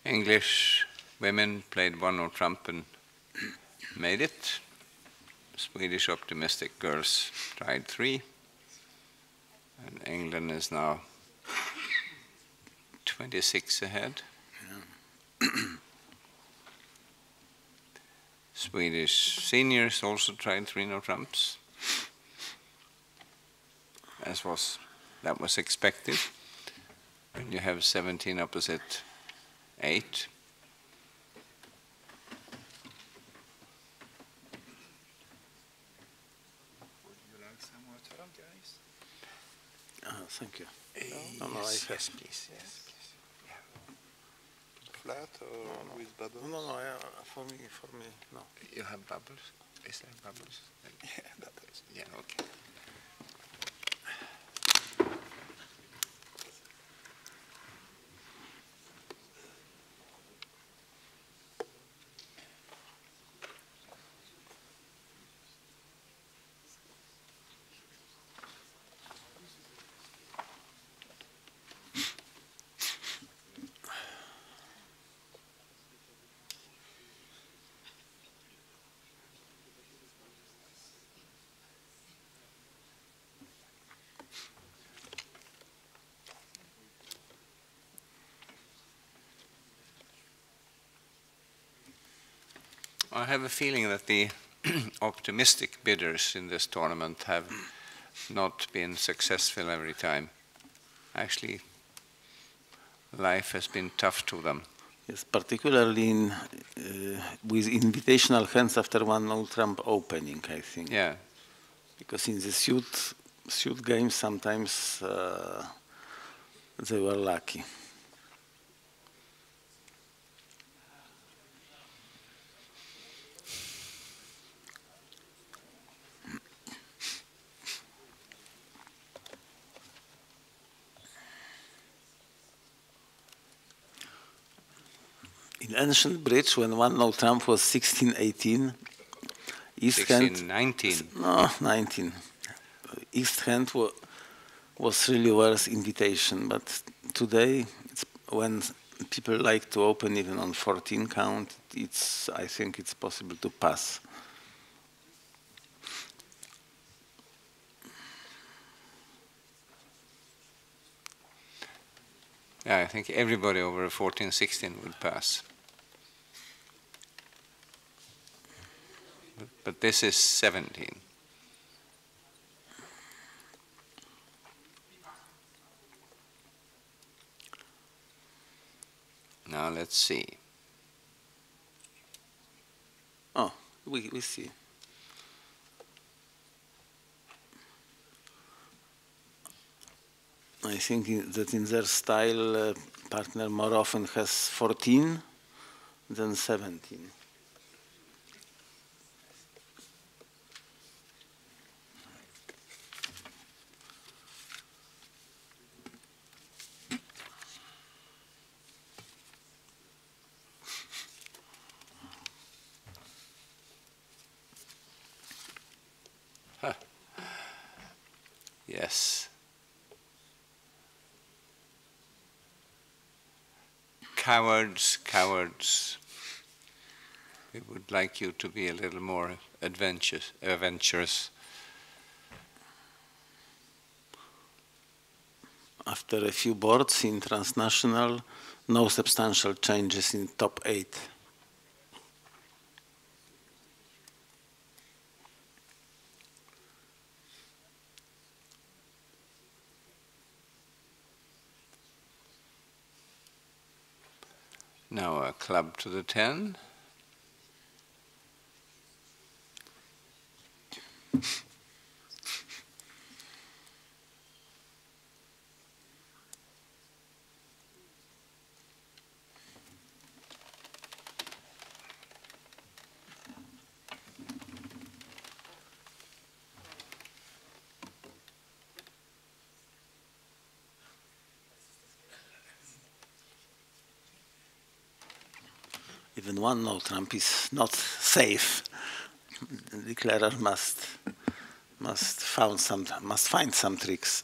English women played one or trump and made it. Swedish optimistic girls tried 3. And England is now 26 ahead. Yeah. Swedish seniors also tried 3 no trumps, that was expected. When you have 17 opposite 8. Would you like some water, guys? Thank you. No, yes, please. Yes, please. Yeah. Flat or with bubbles? No, for me, no. You have bubbles? Is there bubbles? Yeah, bubbles. Yeah, okay. I have a feeling that the optimistic bidders in this tournament have not been successful every time. Actually, life has been tough to them. Yes, particularly with invitational hands after one no-trump opening, I think. Yeah. Because in the suit games, sometimes they were lucky. In ancient bridge, when one no trump was 1618, East hand 1619. no 19. East hand was really worth invitation, but today it's when people like to open even on 14 count, I think it's possible to pass. Yeah, I think everybody over 14, 16 would pass. But this is 17. Now let's see. Oh, we see. I think that in their style, partner more often has 14 than 17. Yes. Cowards, cowards. We would like you to be a little more adventurous. After a few boards in transnational, no substantial changes in top 8. Now a club to the 10. Even one no trump is not safe. The declarer must find some tricks.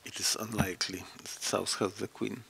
It is unlikely that South has the queen.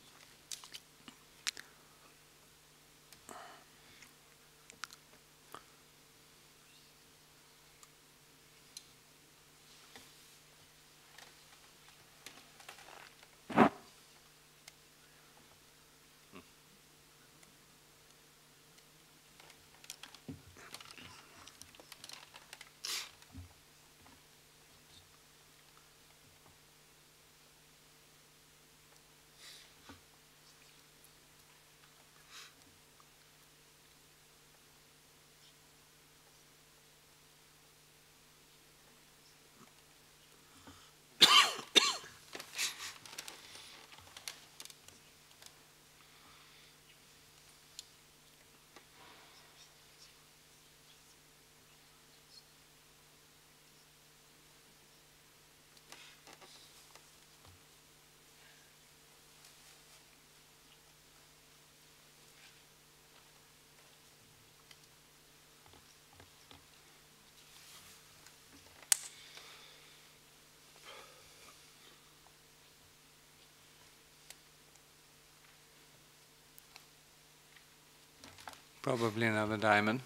Probably another diamond.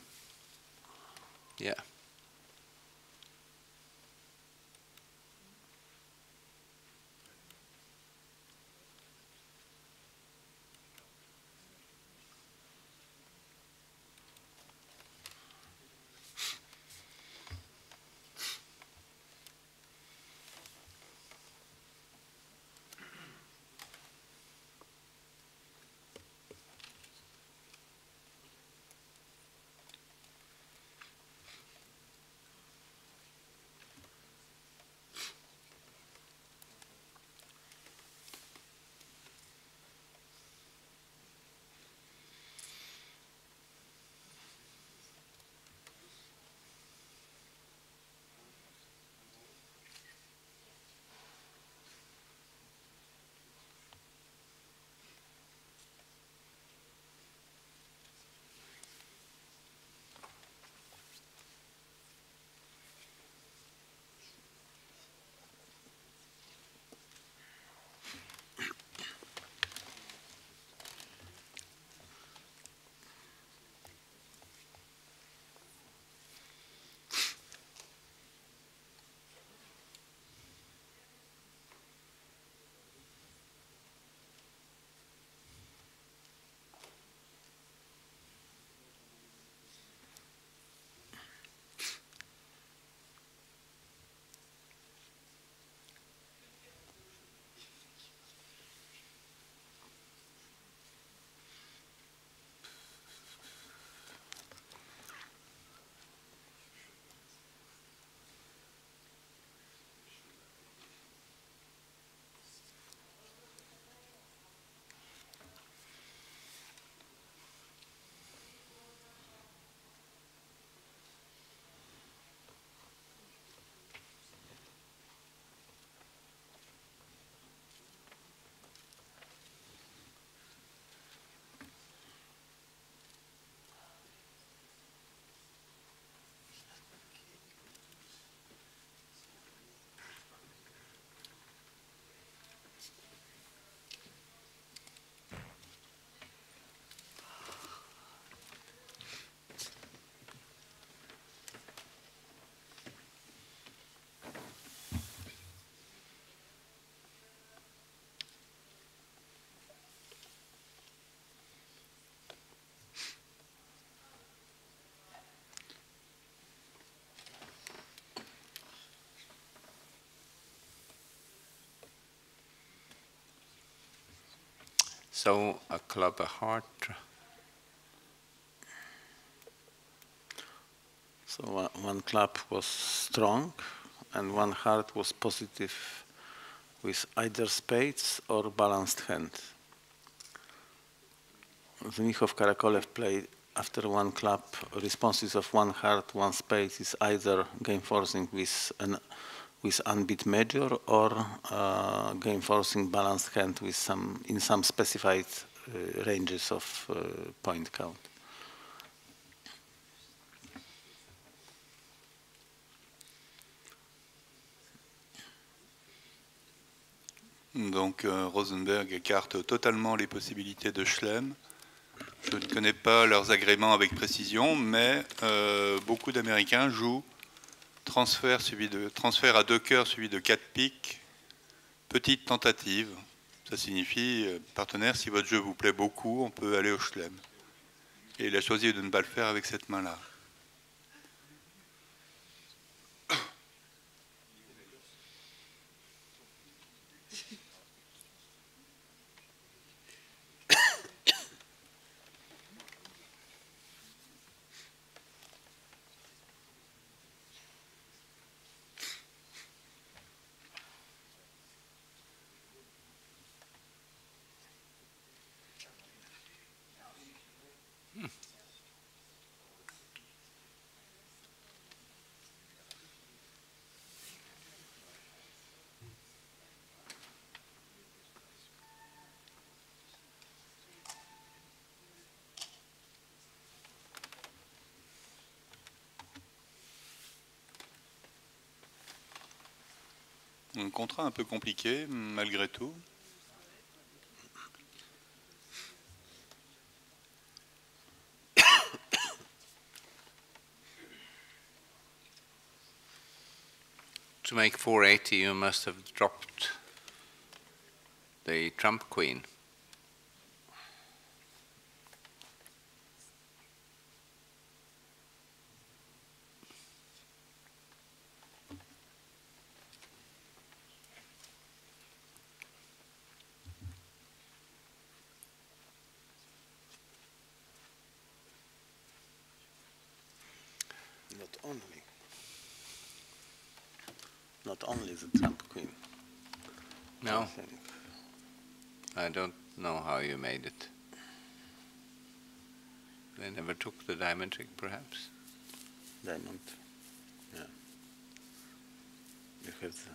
Yeah. So a club, a heart. So one club was strong and one heart was positive with either spades or balanced hand. Znichov Karakolev played after one club responses of one heart, one spade is either game forcing with unbeat major or game forcing balanced hand with in some specified ranges of point count. Donc Rosenberg écarte totalement les possibilités de Schlem. Je ne connais pas leurs agréments avec précision, mais beaucoup d'Américains jouent transfert à 2 cœurs suivi de 4 piques, petite tentative. Ça signifie, partenaire, si votre jeu vous plaît beaucoup, on peut aller au Schlem. Et il a choisi de ne pas le faire avec cette main-là. Un contrat un peu compliqué, malgré tout. To make 480, you must have dropped the trump queen. Not only the trump queen. No, I don't know how you made it. They never took the diamond trick, perhaps? Diamond, yeah. You have the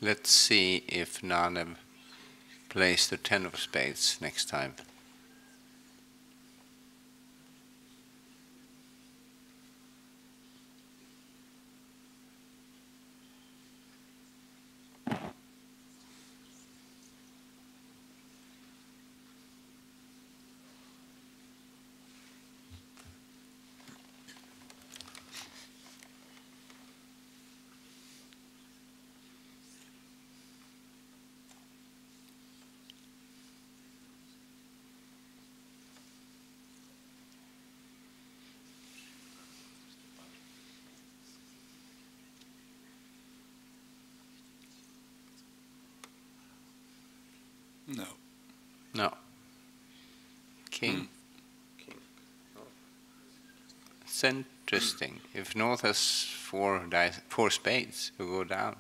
Let's see if Nanev plays the 10 of spades next time. No. No. King. king. Oh. It's interesting. If North has four spades, you go down.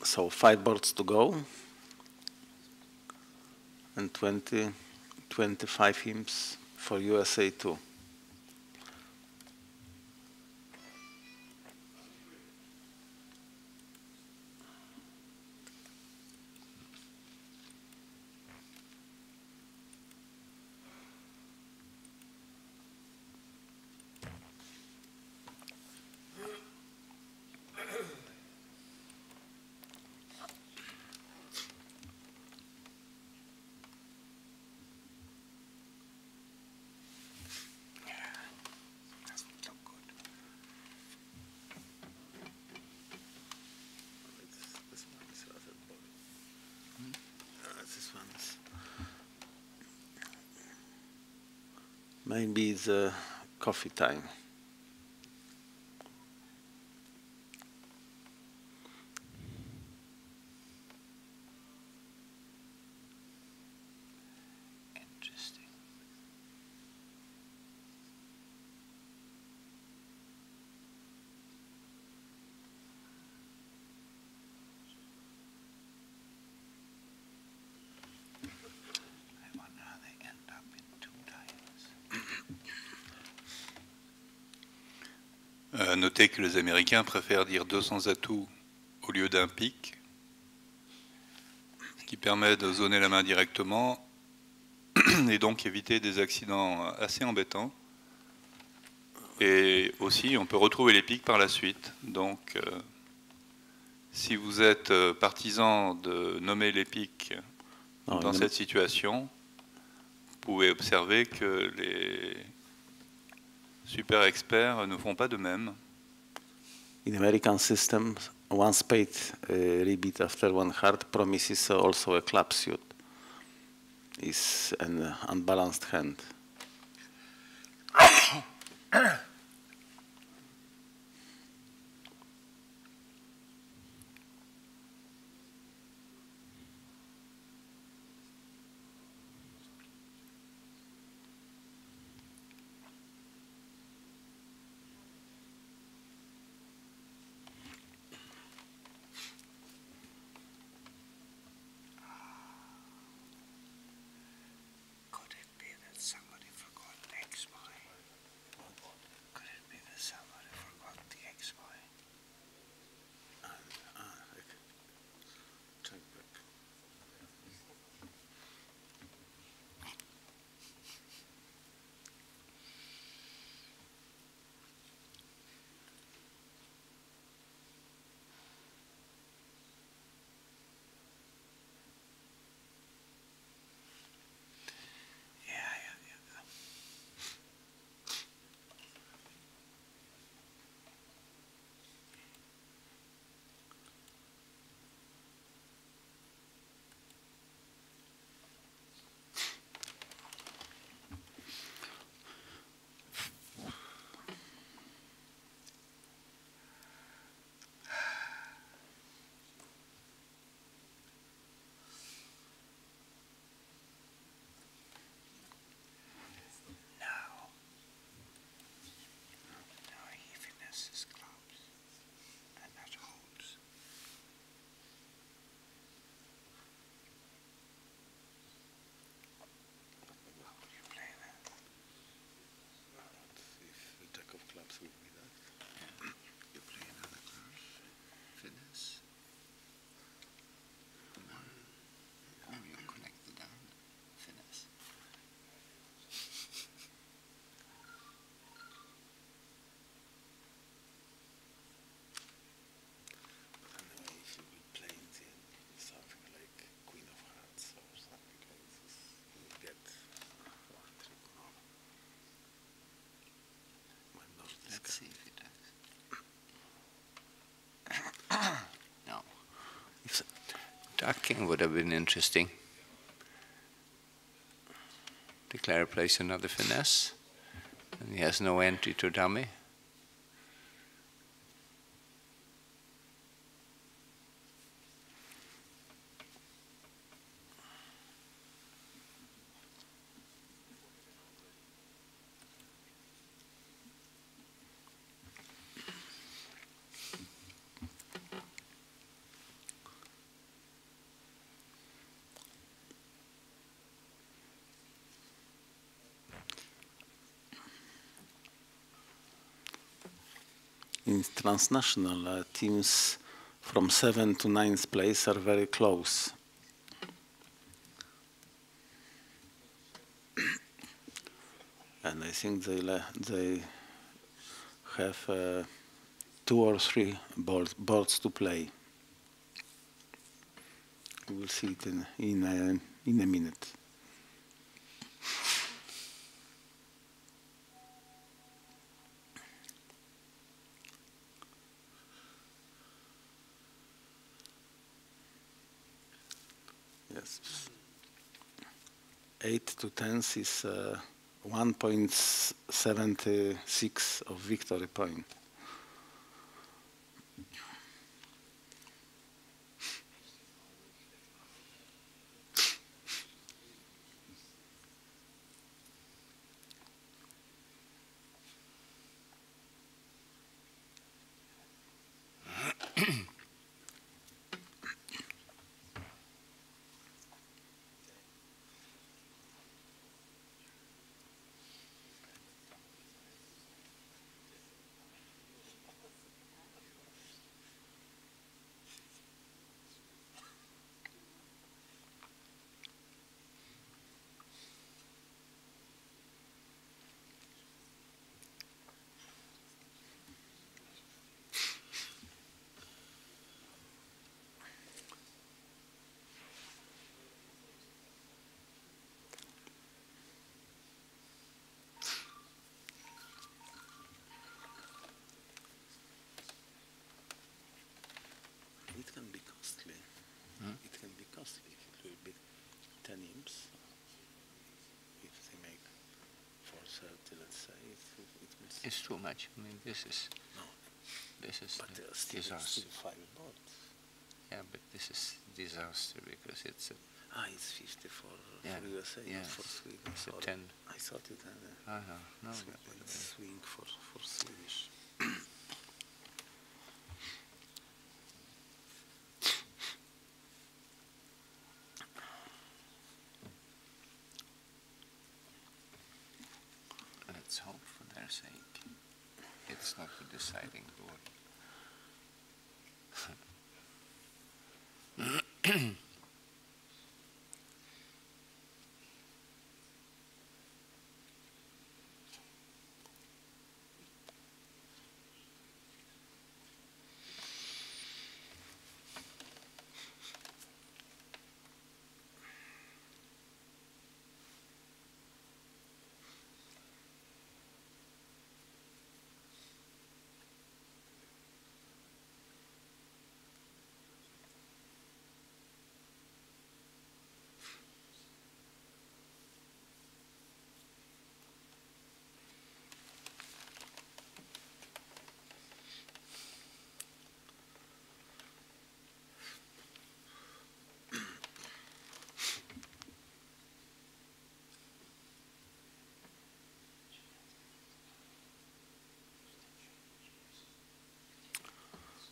So 5 boards to go, and 25 hymns for USA2. Maybe it's coffee time. Interesting. I wonder how they end up in 2 diamonds. Notez que les Américains préfèrent dire 200 atouts au lieu d'un pic, ce qui permet de zoner la main directement et donc éviter des accidents assez embêtants. Et aussi, on peut retrouver les pics par la suite. Donc, si vous êtes partisan de nommer les pics dans cette situation, vous pouvez observer que les super experts ne font pas de même. in American system, one spade rebeat after one heart promises also a club suit. Is an unbalanced hand. Ducking would have been interesting. Declare plays another finesse, and he has no entry to dummy. In transnational, teams from 7th to 9th place are very close. And I think they have 2 or 3 boards to play. We will see it in a minute. Yes. 8 to 10 is 1.76 of victory point. It can be costly. It will be 10 imps. If they make 430, let's say, it will. It's too much. I mean, this is. No. This is But disaster. still 5 boards. Yeah, but this is disaster because it's a. It's 50 for USA, yeah, not for Sweden. It's a 10. I thought it had I know. No, a swing for Swedish. let's hope for their sake it's not the deciding board.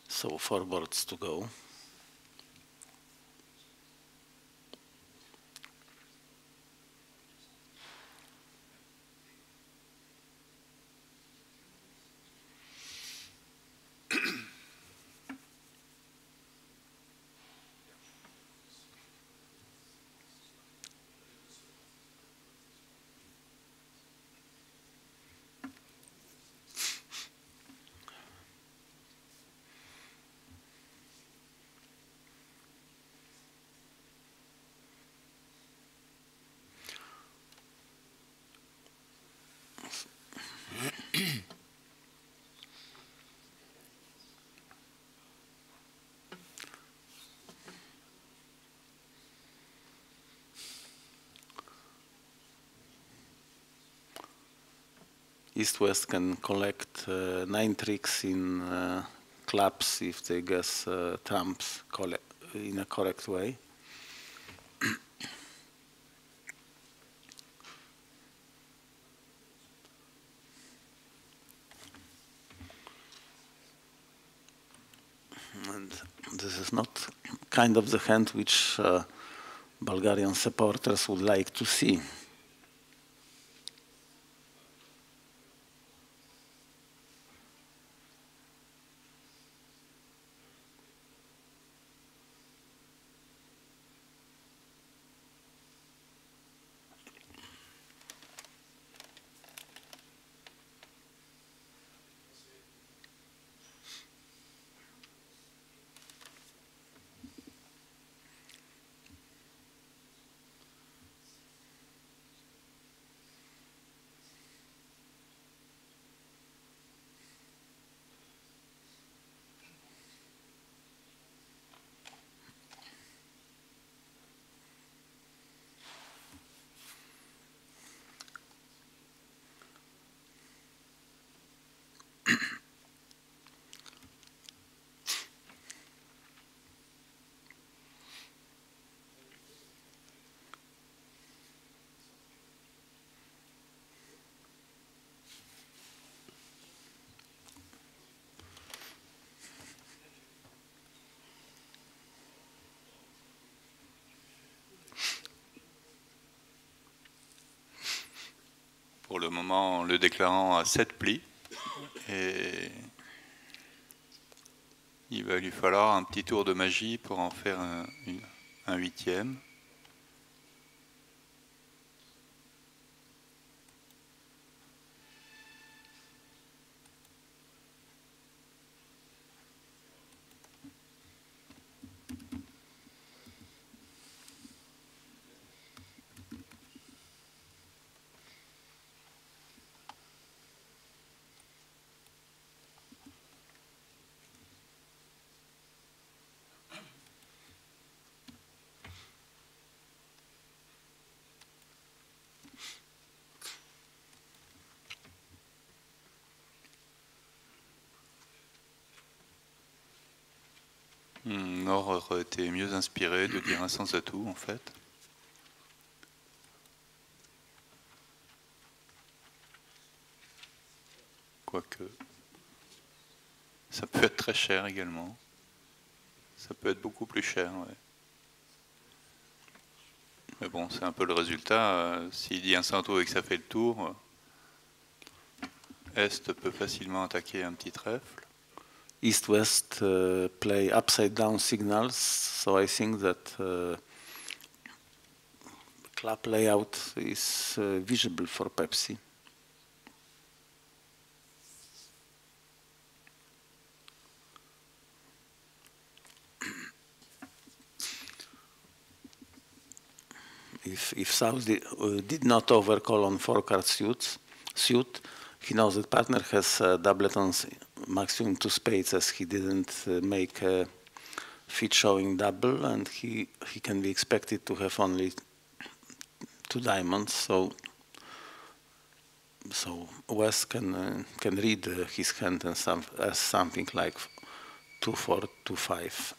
So 4 boards to go. East-West can collect 9 tricks in clubs if they guess trumps in a correct way. And this is not kind of the hand which Bulgarian supporters would like to see. Pour le moment, le déclarant a 7 plis et il va lui falloir un petit tour de magie pour en faire un 8e. Nord aurait été mieux inspiré de dire un sens à tout, en fait. Quoique, ça peut être très cher également. Ça peut être beaucoup plus cher, ouais. Mais bon, c'est un peu le résultat. S'il dit un Santo et que ça fait le tour, Est peut facilement attaquer un petit trèfle. East-West play upside-down signals, so I think that club layout is visible for Pepsi. If Saudi did not overcall on 4-card suit, he knows that partner has doublet on maximum 2 spades, as he didn't make a fit showing double, and he can be expected to have only 2 diamonds. So West can read his hand as something like 2-4, 2-5.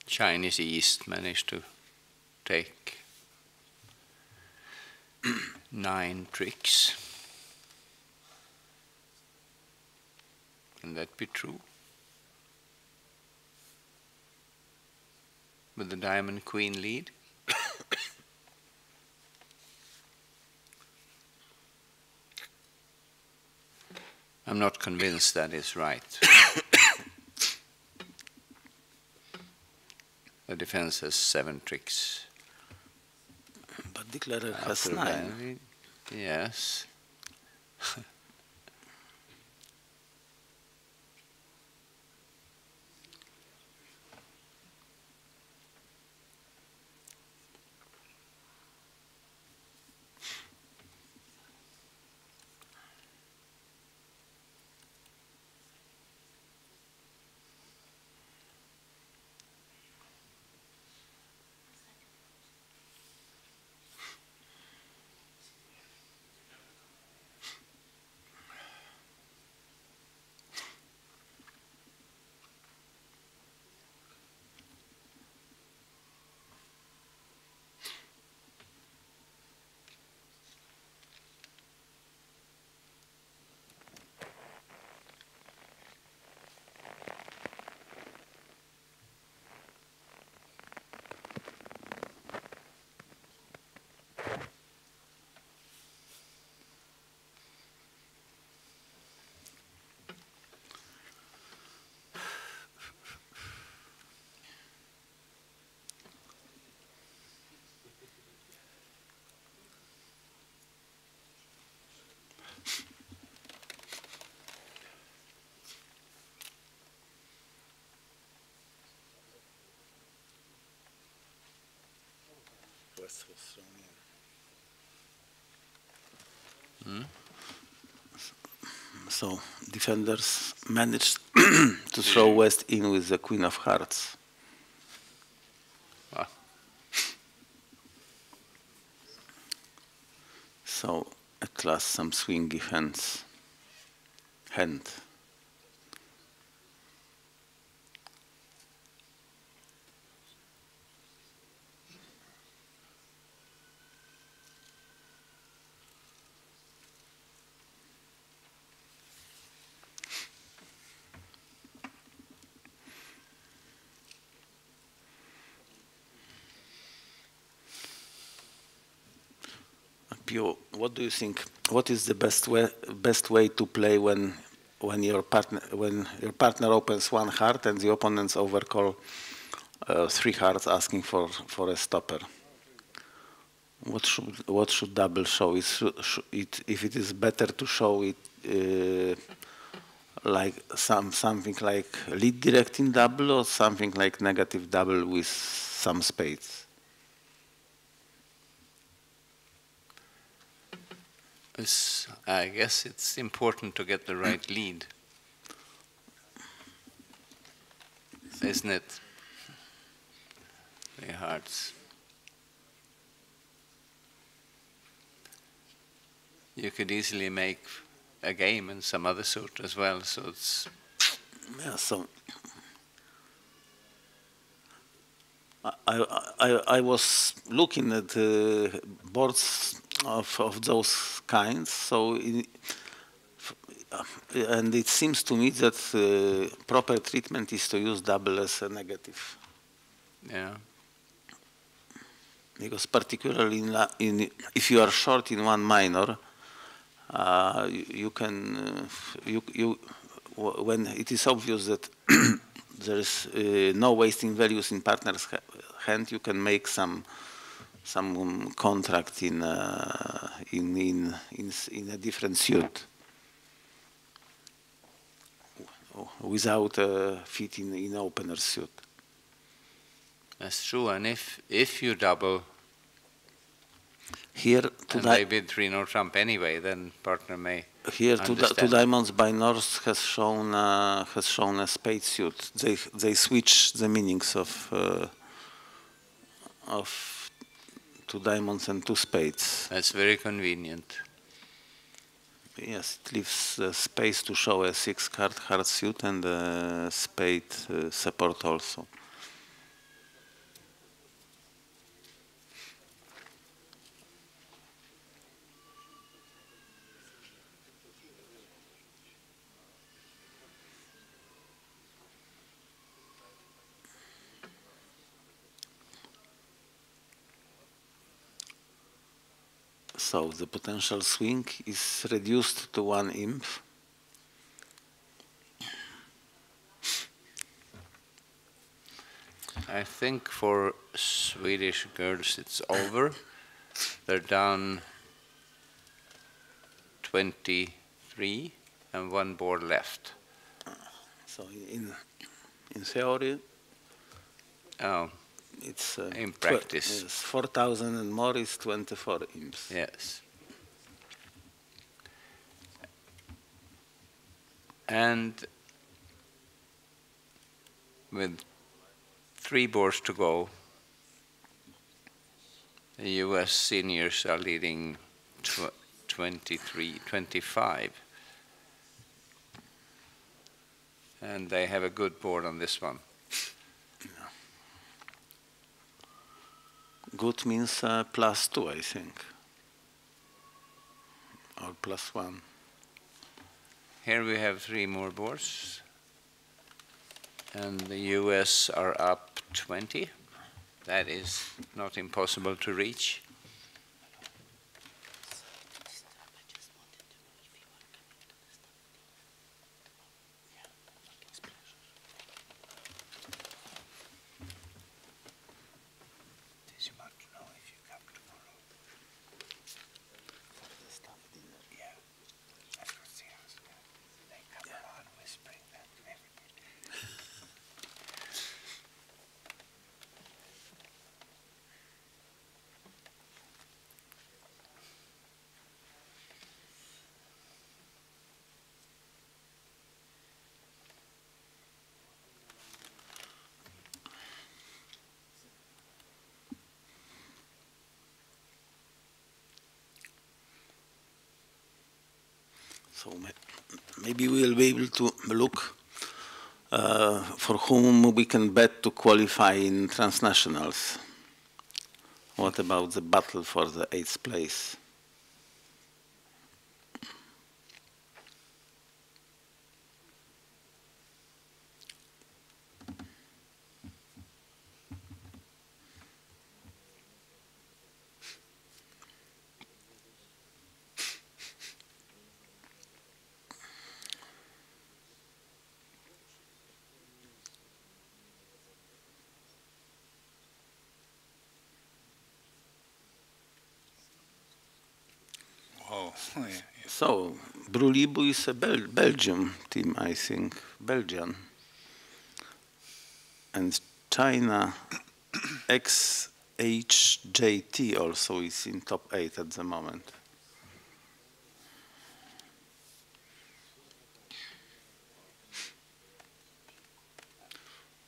Chinese East managed to take 9 tricks. Can that be true? With the Diamond Queen lead? I'm not convinced that is right. The defense has 7 tricks. But declarer has 9. Yes. West was thrown in. So defenders managed to throw West in with the Queen of Hearts. So at last some swingy hand. Pio, what do you think? What is the best way to play when when your partner opens one heart and the opponents overcall 3 hearts asking for a stopper. What should double show? If it is better to show it like something like lead directing double or something like negative double with some spades. I guess it's important to get the right lead, isn't it? The hearts. You could easily make a game in some other suit as well, so it's... Yeah, so I was looking at boards of those kinds, so and it seems to me that proper treatment is to use double as a negative. Yeah. Because particularly if you are short in one minor, you can when it is obvious that there is no wasting values in partner's hand, you can make some contract in a different suit without a fit in opener suit. That's true, and if you double here and they bid 3-no trump anyway, then partner may here two diamonds by North has shown a spade suit. They switch the meanings of 2 diamonds and 2 spades. That's very convenient. Yes, it leaves space to show a 6-card hard suit and a spade support also. So the potential swing is reduced to 1 imp. I think for Swedish girls it's over. They're down 23 and 1 board left. So in theory, it's in practice, yes, 4,000 and more is 24 imps. Yes. And with 3 boards to go, the US seniors are leading 23-25. And they have a good board on this one. Good means +2, I think, or +1. Here we have 3 more boards, and the US are up 20. That is not impossible to reach. So maybe we'll be able to look for whom we can bet to qualify in transnationals. What about the battle for the 8th place? So, Brulibu is a Belgium team, I think, Belgian. And China XHJT also is in top 8 at the moment.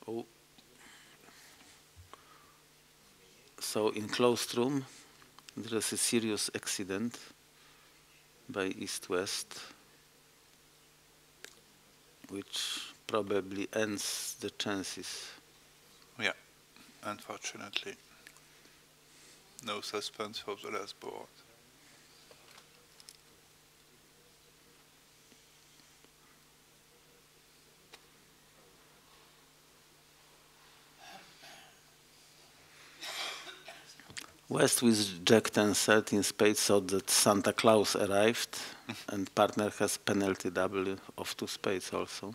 Oh. So in closed room, there is a serious accident by East-West, which probably ends the chances. Yeah, unfortunately. No suspense for the last board. West with Jack 10 13 spades thought that Santa Claus arrived, and partner has penalty double of 2 spades also.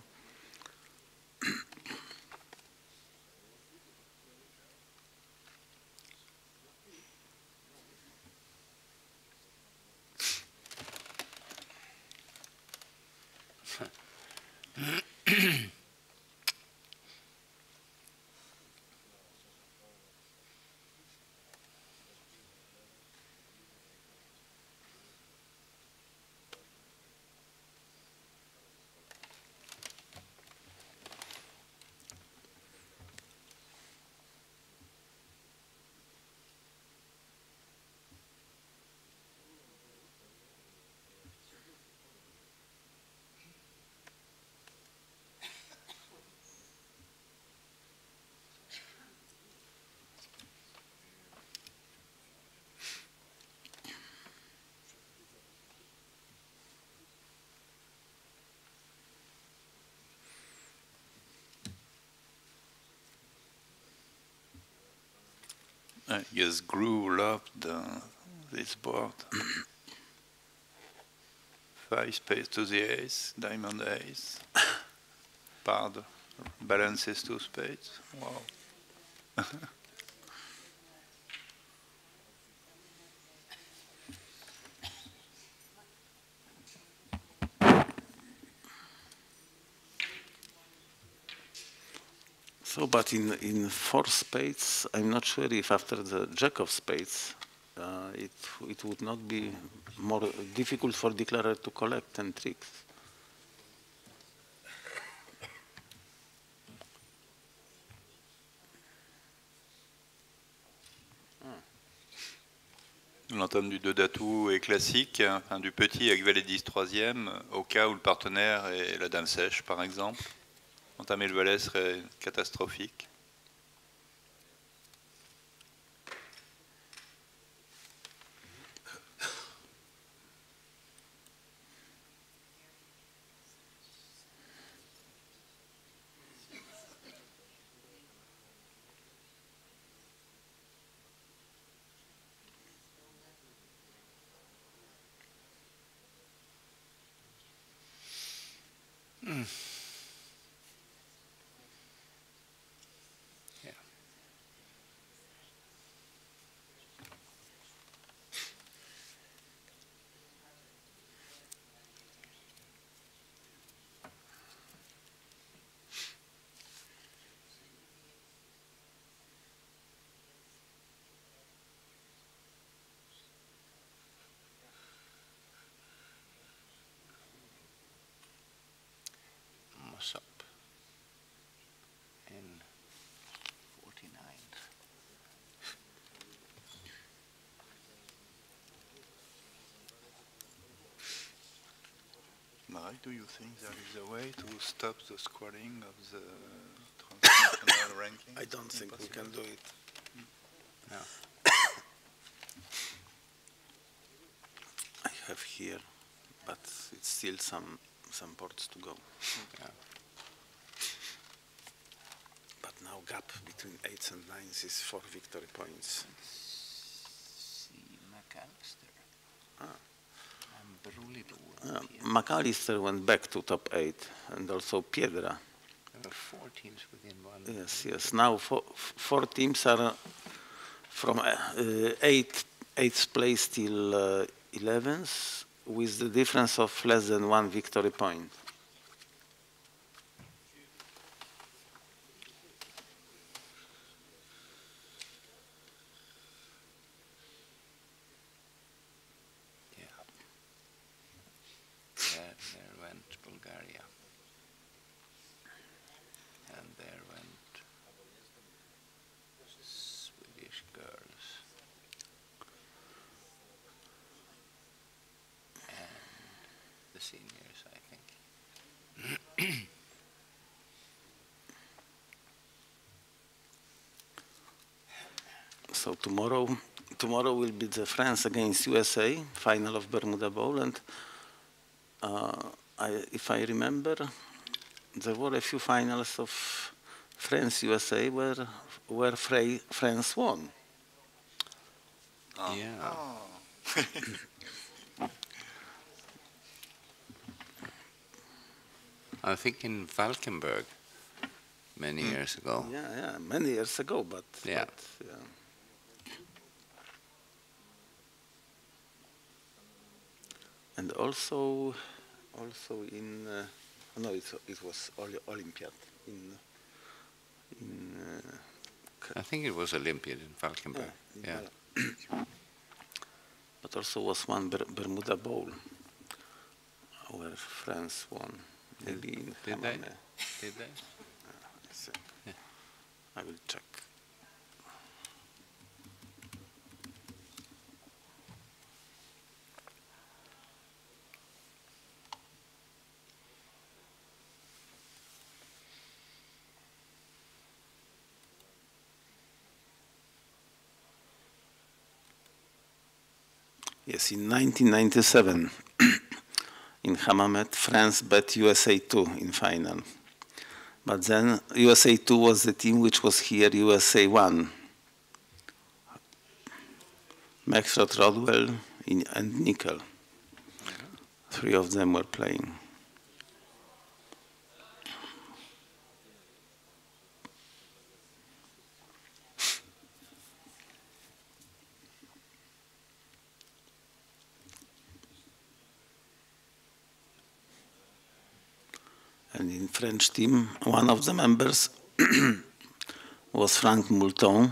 Yes, Gru loved this board. 5 spades to the ace, diamond ace, pard, balances 2 spades. Wow. So, but in 4 spades, I'm not sure if after the Jack of spades, it would not be more difficult for declarer to collect 10 tricks. L'entame du 2 d'atout est classique, enfin, du petit avec valet 10 troisième, au cas où le partenaire est la dame sèche par exemple. Entamer le valet serait catastrophique. Up in 49. Mike, do you think there is a way to stop the squaring of the transnational ranking? I don't think we can do it. No. I have here, but it's still some ports to go. Yeah. But now gap between 8s and 9s is 4 victory points. See McAllister. And Brulibu. McAllister went back to top 8, and also Piedra. There were 4 teams within one. Yes. Now 4 teams are from 8th place till 11th, with the difference of less than 1 victory point. There went Bulgaria. And there went Swedish girls. And the seniors, I think. So tomorrow will be the France against USA, final of Bermuda Bowl, and if I remember, there were a few finals of France-USA where France won. Oh. Yeah. Oh. I think in Valkenburg many years ago. Yeah, many years ago, but yeah. And also in no, it was Olympiad in I think it was Olympiad in Valkenburg. Yeah. But also was one Bermuda Bowl where France won. Maybe in Did they? Yeah. I will check. Yes, in 1997, in Hammamet, France beat USA2 in final. But then USA2 was the team which was here, USA1. Maxrod, Rodwell, and Nickel. Three of them were playing. And in French team, one of the members was Franck Moulton,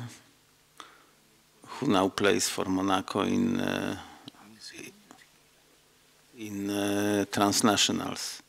who now plays for Monaco in transnationals.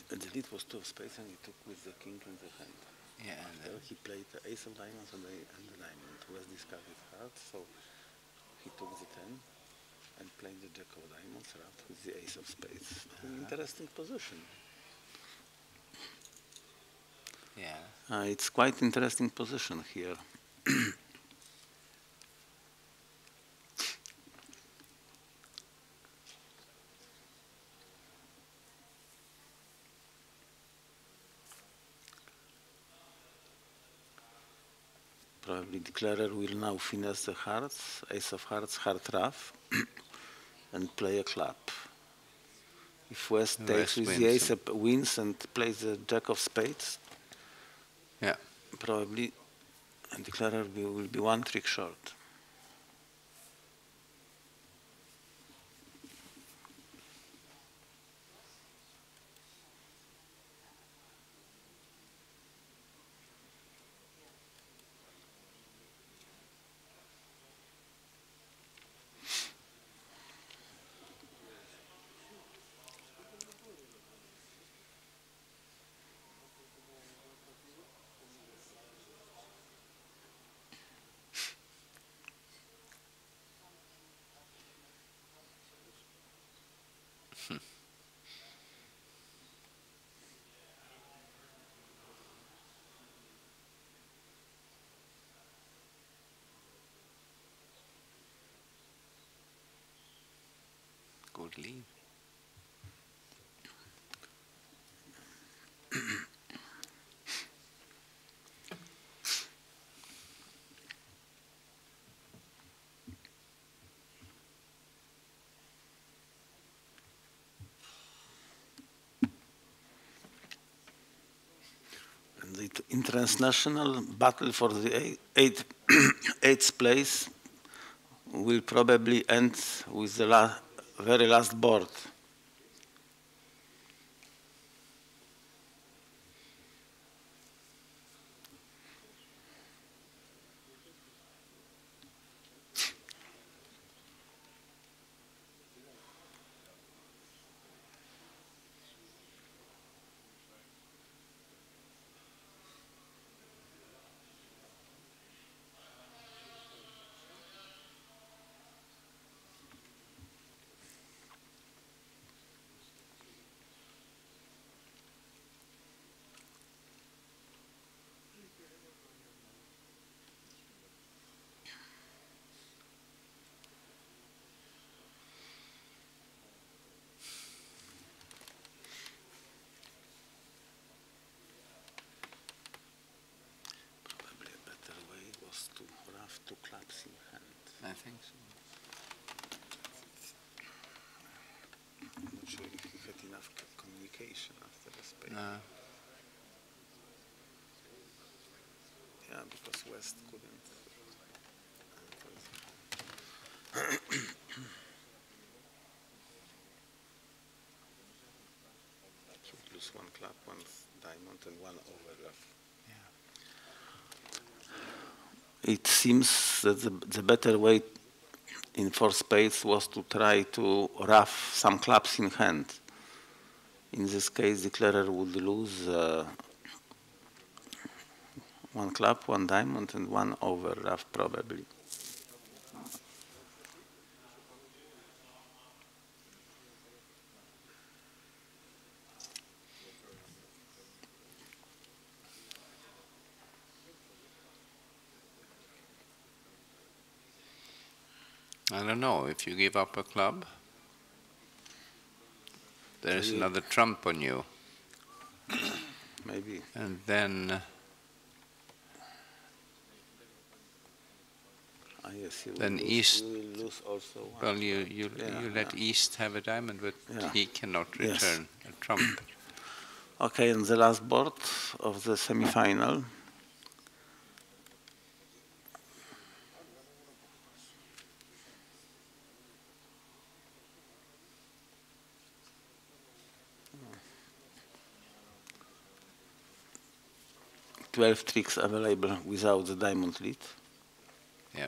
The lead was 2 of spades and he took with the king in the hand. Yeah. After he played the ace of diamonds and the diamond. Was discovered hard, so he took the 10 and played the jack of diamonds wrapped with the ace of spades. An interesting position. Yeah. It's quite interesting position here. Probably declarer will now finesse the hearts, ace of hearts, heart rough, and play a club. If West takes with the ace of wins and plays the jack of spades, yeah, probably declarer will be 1 trick short. Good lead. The international battle for the eighth place will probably end with the very last board. Two claps in hand. I think so. I'm not sure if he had enough communication after the space. No. Yeah, because West couldn't. Should lose one clap, one diamond, and one overlap. It seems that the better way in four spades was to try to rough some clubs in hand. In this case, the declarer would lose one club, one diamond, and one overlap probably. I don't know, if you give up a club, there's another trump on you. Maybe. And then Yes, East, you will lose also one. well, you let East have a diamond, but he cannot return a trump. Okay, and the last board of the semi-final. "12 tricks available without the diamond lead." Yeah.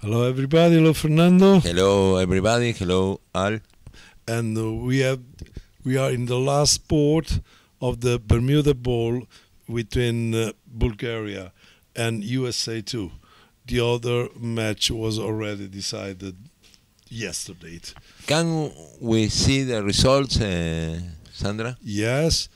Hello everybody, hello Fernando. Hello everybody, hello all. And we are in the last board of the Bermuda Bowl between Bulgaria and USA2. The other match was already decided yesterday. Can we see the results, Sandra? Yes,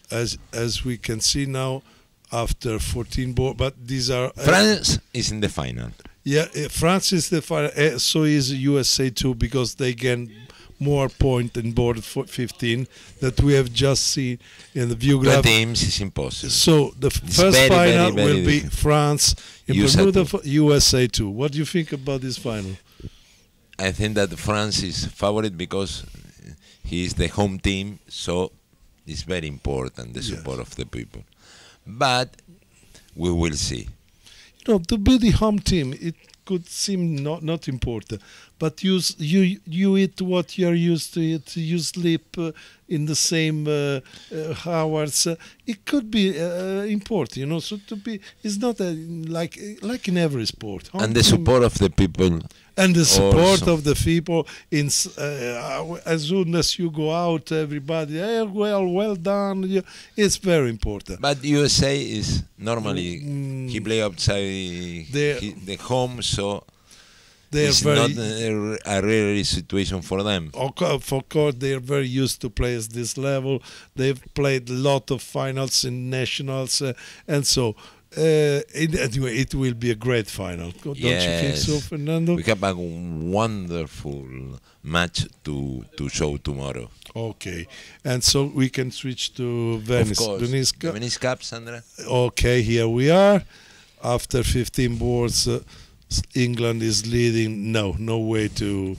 as we can see now after 14 board, but these are... France is in the final. Yeah, France is the final, so is USA2 because they gain more point in board 15 that we have just seen in the view graph. 2 teams is impossible. So the first final will be France in Bermuda for USA2. What do you think about this final? I think that France is favorite because he is the home team, so it's very important, the support of the people. But we will see. You know, to be the home team, it could seem not important, but you eat what you're used to eat. You sleep in the same hours. It could be important, you know. So to be, it's not like in every sport. Home And the team, support of the people. and the support also. of the people. As soon as you go out, everybody, hey, well done. It's very important. But USA is normally he play outside the home, so it's not a rare situation for them. Of course, they are very used to play at this level. They've played a lot of finals in nationals, and so anyway, it will be a great final. Don't you think so, Fernando? We have a wonderful match to show tomorrow. Okay, and so we can switch to Venice. Of course. The Venice Cup, Sandra. Okay, here we are. After 15 boards, England is leading. No way to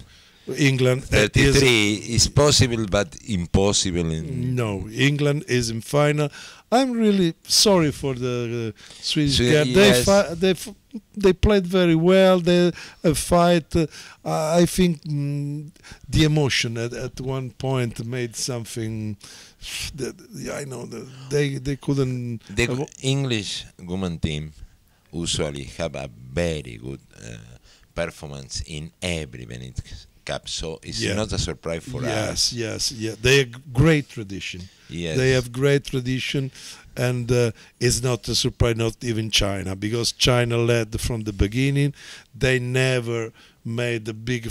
England. 33 is possible, but impossible. No, England is in final. I'm really sorry for the Swedish guy. Yes. They played very well. They fight. I think the emotion at one point made something. I know that they couldn't. The English women team usually have a very good performance in every Venice Cup, so it's not a surprise for us. Yes. They have great tradition. Yes. They have great tradition, and it's not a surprise, not even China, because China led from the beginning. They never made a big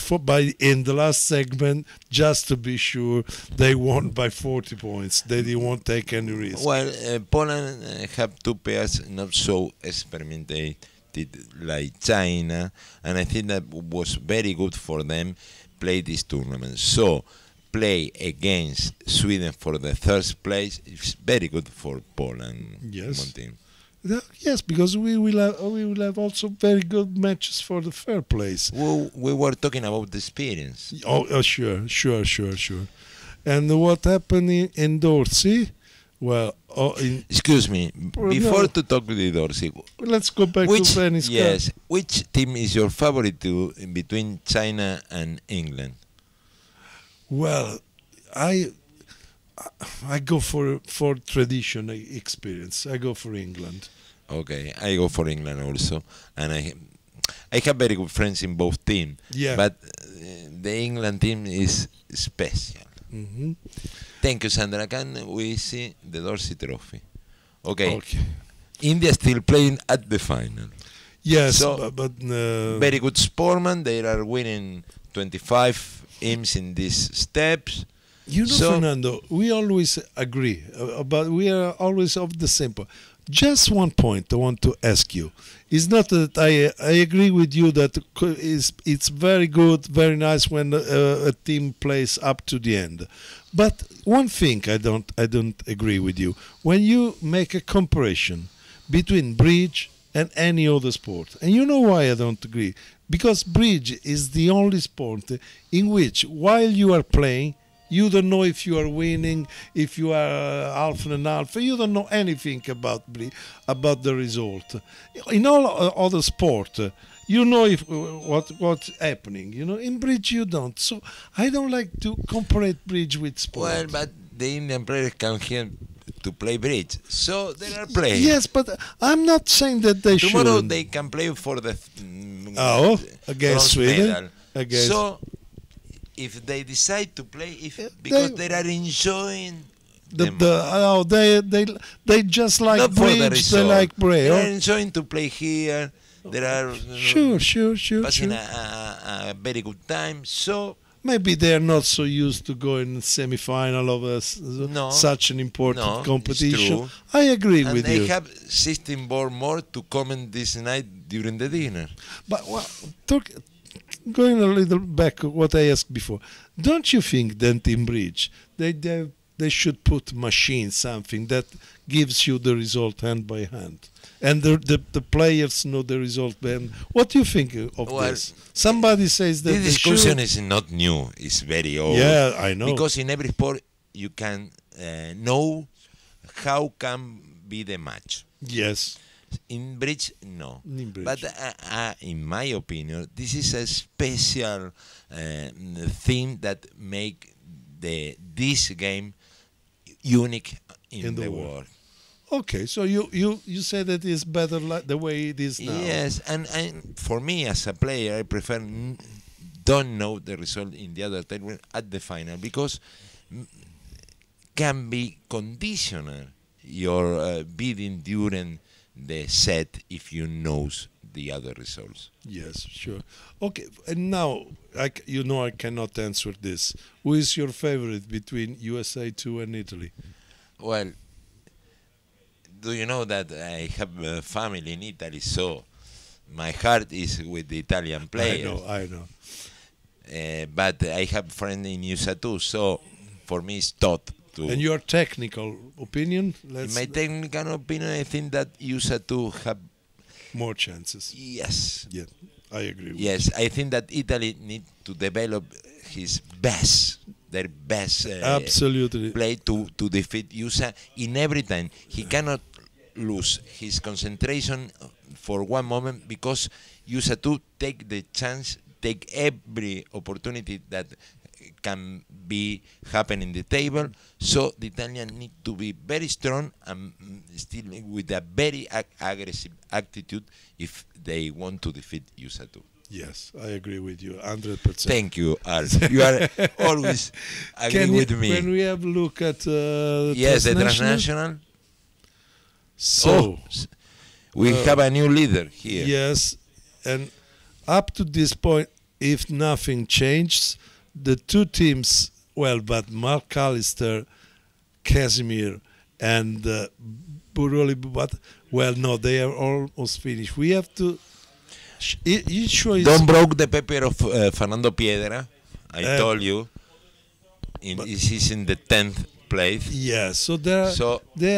in the last segment, just to be sure, they won by 40 points. They didn't want to take any risk. Well, Poland have two pairs not so experimented like China, and I think that was very good for them play this tournament. So play against Sweden for the third place is very good for Poland. Yes. Team. Yes, because we will have also very good matches for the third place. We were talking about the experience. Oh, sure. And what happened in Dorsey? Well, excuse me. Before to talk with the Dorsey, let's go back to Venice. Yes. Which team is your favorite between China and England? Well, I go for tradition experience. I go for England. Okay, I go for England also, and I have very good friends in both teams. Yeah. But the England team is special. Mm-hmm. Thank you, Sandra. Can we see the Dorsey Trophy? Okay. India still playing at the final. Yes, so, but very good sportsman. They are winning 25 IMs in these steps. You know, Fernando, we always agree, but we are always of the same point. Just one point I want to ask you. It's not that I agree with you that it's very good, very nice when a team plays up to the end. But one thing I don't agree with you. When you make a comparison between bridge and any other sport, and you know why I don't agree? Because bridge is the only sport in which, while you are playing, you don't know if you are winning, if you are half and half. You don't know anything about the result. In all other sport, you know what's happening. You know, in bridge you don't. So I don't like to compare bridge with sport. Well, but the Indian players come here to play bridge, so they are playing. Yes, but I'm not saying that they should. Tomorrow they can play for the against Sweden. Medal. So if they decide to play, because they are enjoying they just like not bridge. They like bridge. They are enjoying to play here. There are sure. passing a very good time. So maybe they are not so used to going semi-final of such an important competition. I agree with you. And they have 16 board more to comment this night during the dinner. But going a little back what I asked before, don't you think that in bridge they they should put machine, something that gives you the result hand by hand. And the players know the result. Then, what do you think of this? Somebody says that this discussion is not new; it's very old. Yeah, I know. Because in every sport you can know how can be the match. Yes. In bridge, no. In bridge. But in my opinion, this is a special thing that make this game unique in the world. Okay, so you say that it's better like the way it is now. Yes, and for me as a player, I prefer don't know the result in the other table at the final, because can be conditional your bidding during the set if you knows the other results. Yes, sure. Okay, and now I cannot answer this. Who is your favorite between USA2 and Italy? Well, do you know that I have a family in Italy, so my heart is with the Italian players. I know. But I have friends in USA2, so for me it's tough to. And your technical opinion? In my technical opinion, I think that USA2 have more chances. Yes. Yeah, I agree. Yes, I think that Italy need to develop their best absolutely play to defeat USA in every time. He cannot lose his concentration for one moment, because USA2 take the chance, take every opportunity that can be happen in the table. So the Italians need to be very strong and still with a very aggressive attitude if they want to defeat USA2. Yes, I agree with you, 100%. Thank you, Al. You are always agree with me. Can we have a look at the Transnational? So, we have a new leader here. Yes, and up to this point, if nothing changes, the two teams, but McAllister, Casimir, and Buroli, no, they are almost finished. We have to. Don't broke the paper of Fernando Piedra. I told you. He's in the 10th place. Yeah, so they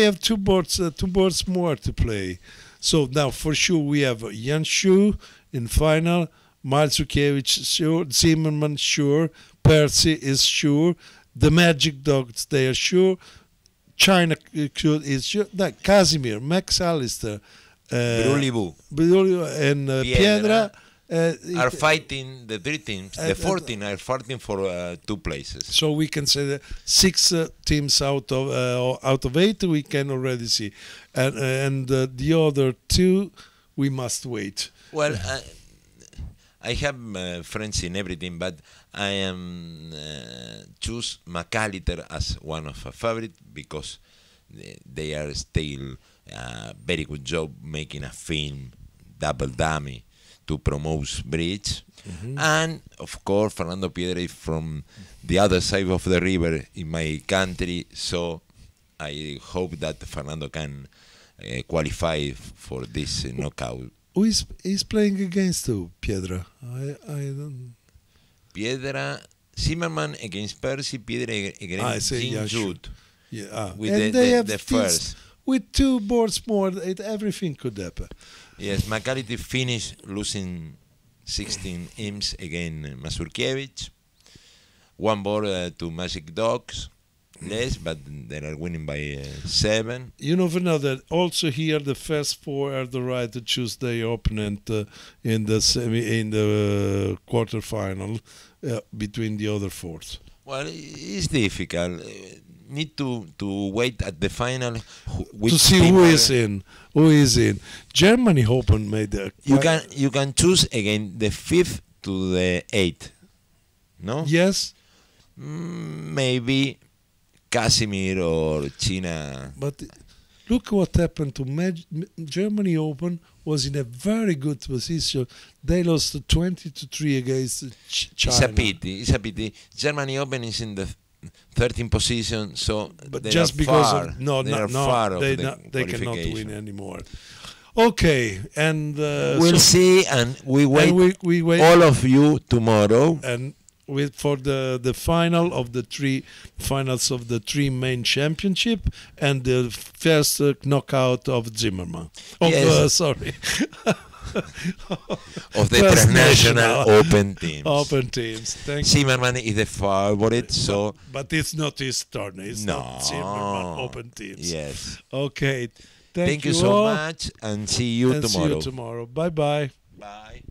have two boards more to play. So now for sure we have Jan Shu in final, Marzukiewicz sure, Zimmerman sure, Percy is sure, the Magic Dogs they are sure, China is sure, Casimir, McAllister, Brulibu and Piedra are fighting the three teams. The 14 are fighting for 2 places. So we can say that 6 teams out of 8 we can already see, and the other 2 we must wait. Well, I have friends in everything, but I am choose McAllister as one of a favorite, because they are still very good job making a film, double dummy, to promote bridge. And of course Fernando Piedra is from the other side of the river in my country, so I hope that Fernando can qualify for this knockout. Who is playing against Piedra? I don't. Piedra, Zimmerman against Percy, Piedra against Jin Jude. Yeah, with and the first. With 2 boards more, everything could happen. Yes, McAllister finished losing 16 imps against Mazurkiewicz. 1 board to Magic Dogs, less, but they are winning by 7. You never know that also here the first 4 are the right to choose their opponent in the quarterfinal between the other 4s. Well, it's difficult. Need to wait at the final to see who is in. Germany Open made a. You can choose again the 5th to the 8th. No. Yes. Maybe Casimir or China. But look what happened to Germany Open. Was in a very good position. They lost 20-3 against China. It's a pity. Germany Open is in the 13th position, so but they just are because far. they cannot win anymore. Okay, and we'll see, and we wait, all of you tomorrow. And for the final of the three finals of the three main championship and the first knockout of Zimmerman. Yes. Sorry. Of the First Transnational Open teams. Open teams. Thank you. Zimmerman is the favorite, so. But it's not his turn. It's not Zimmerman Open teams. Yes. Okay. Thank you so much, and see you tomorrow. See you tomorrow. Bye bye. Bye.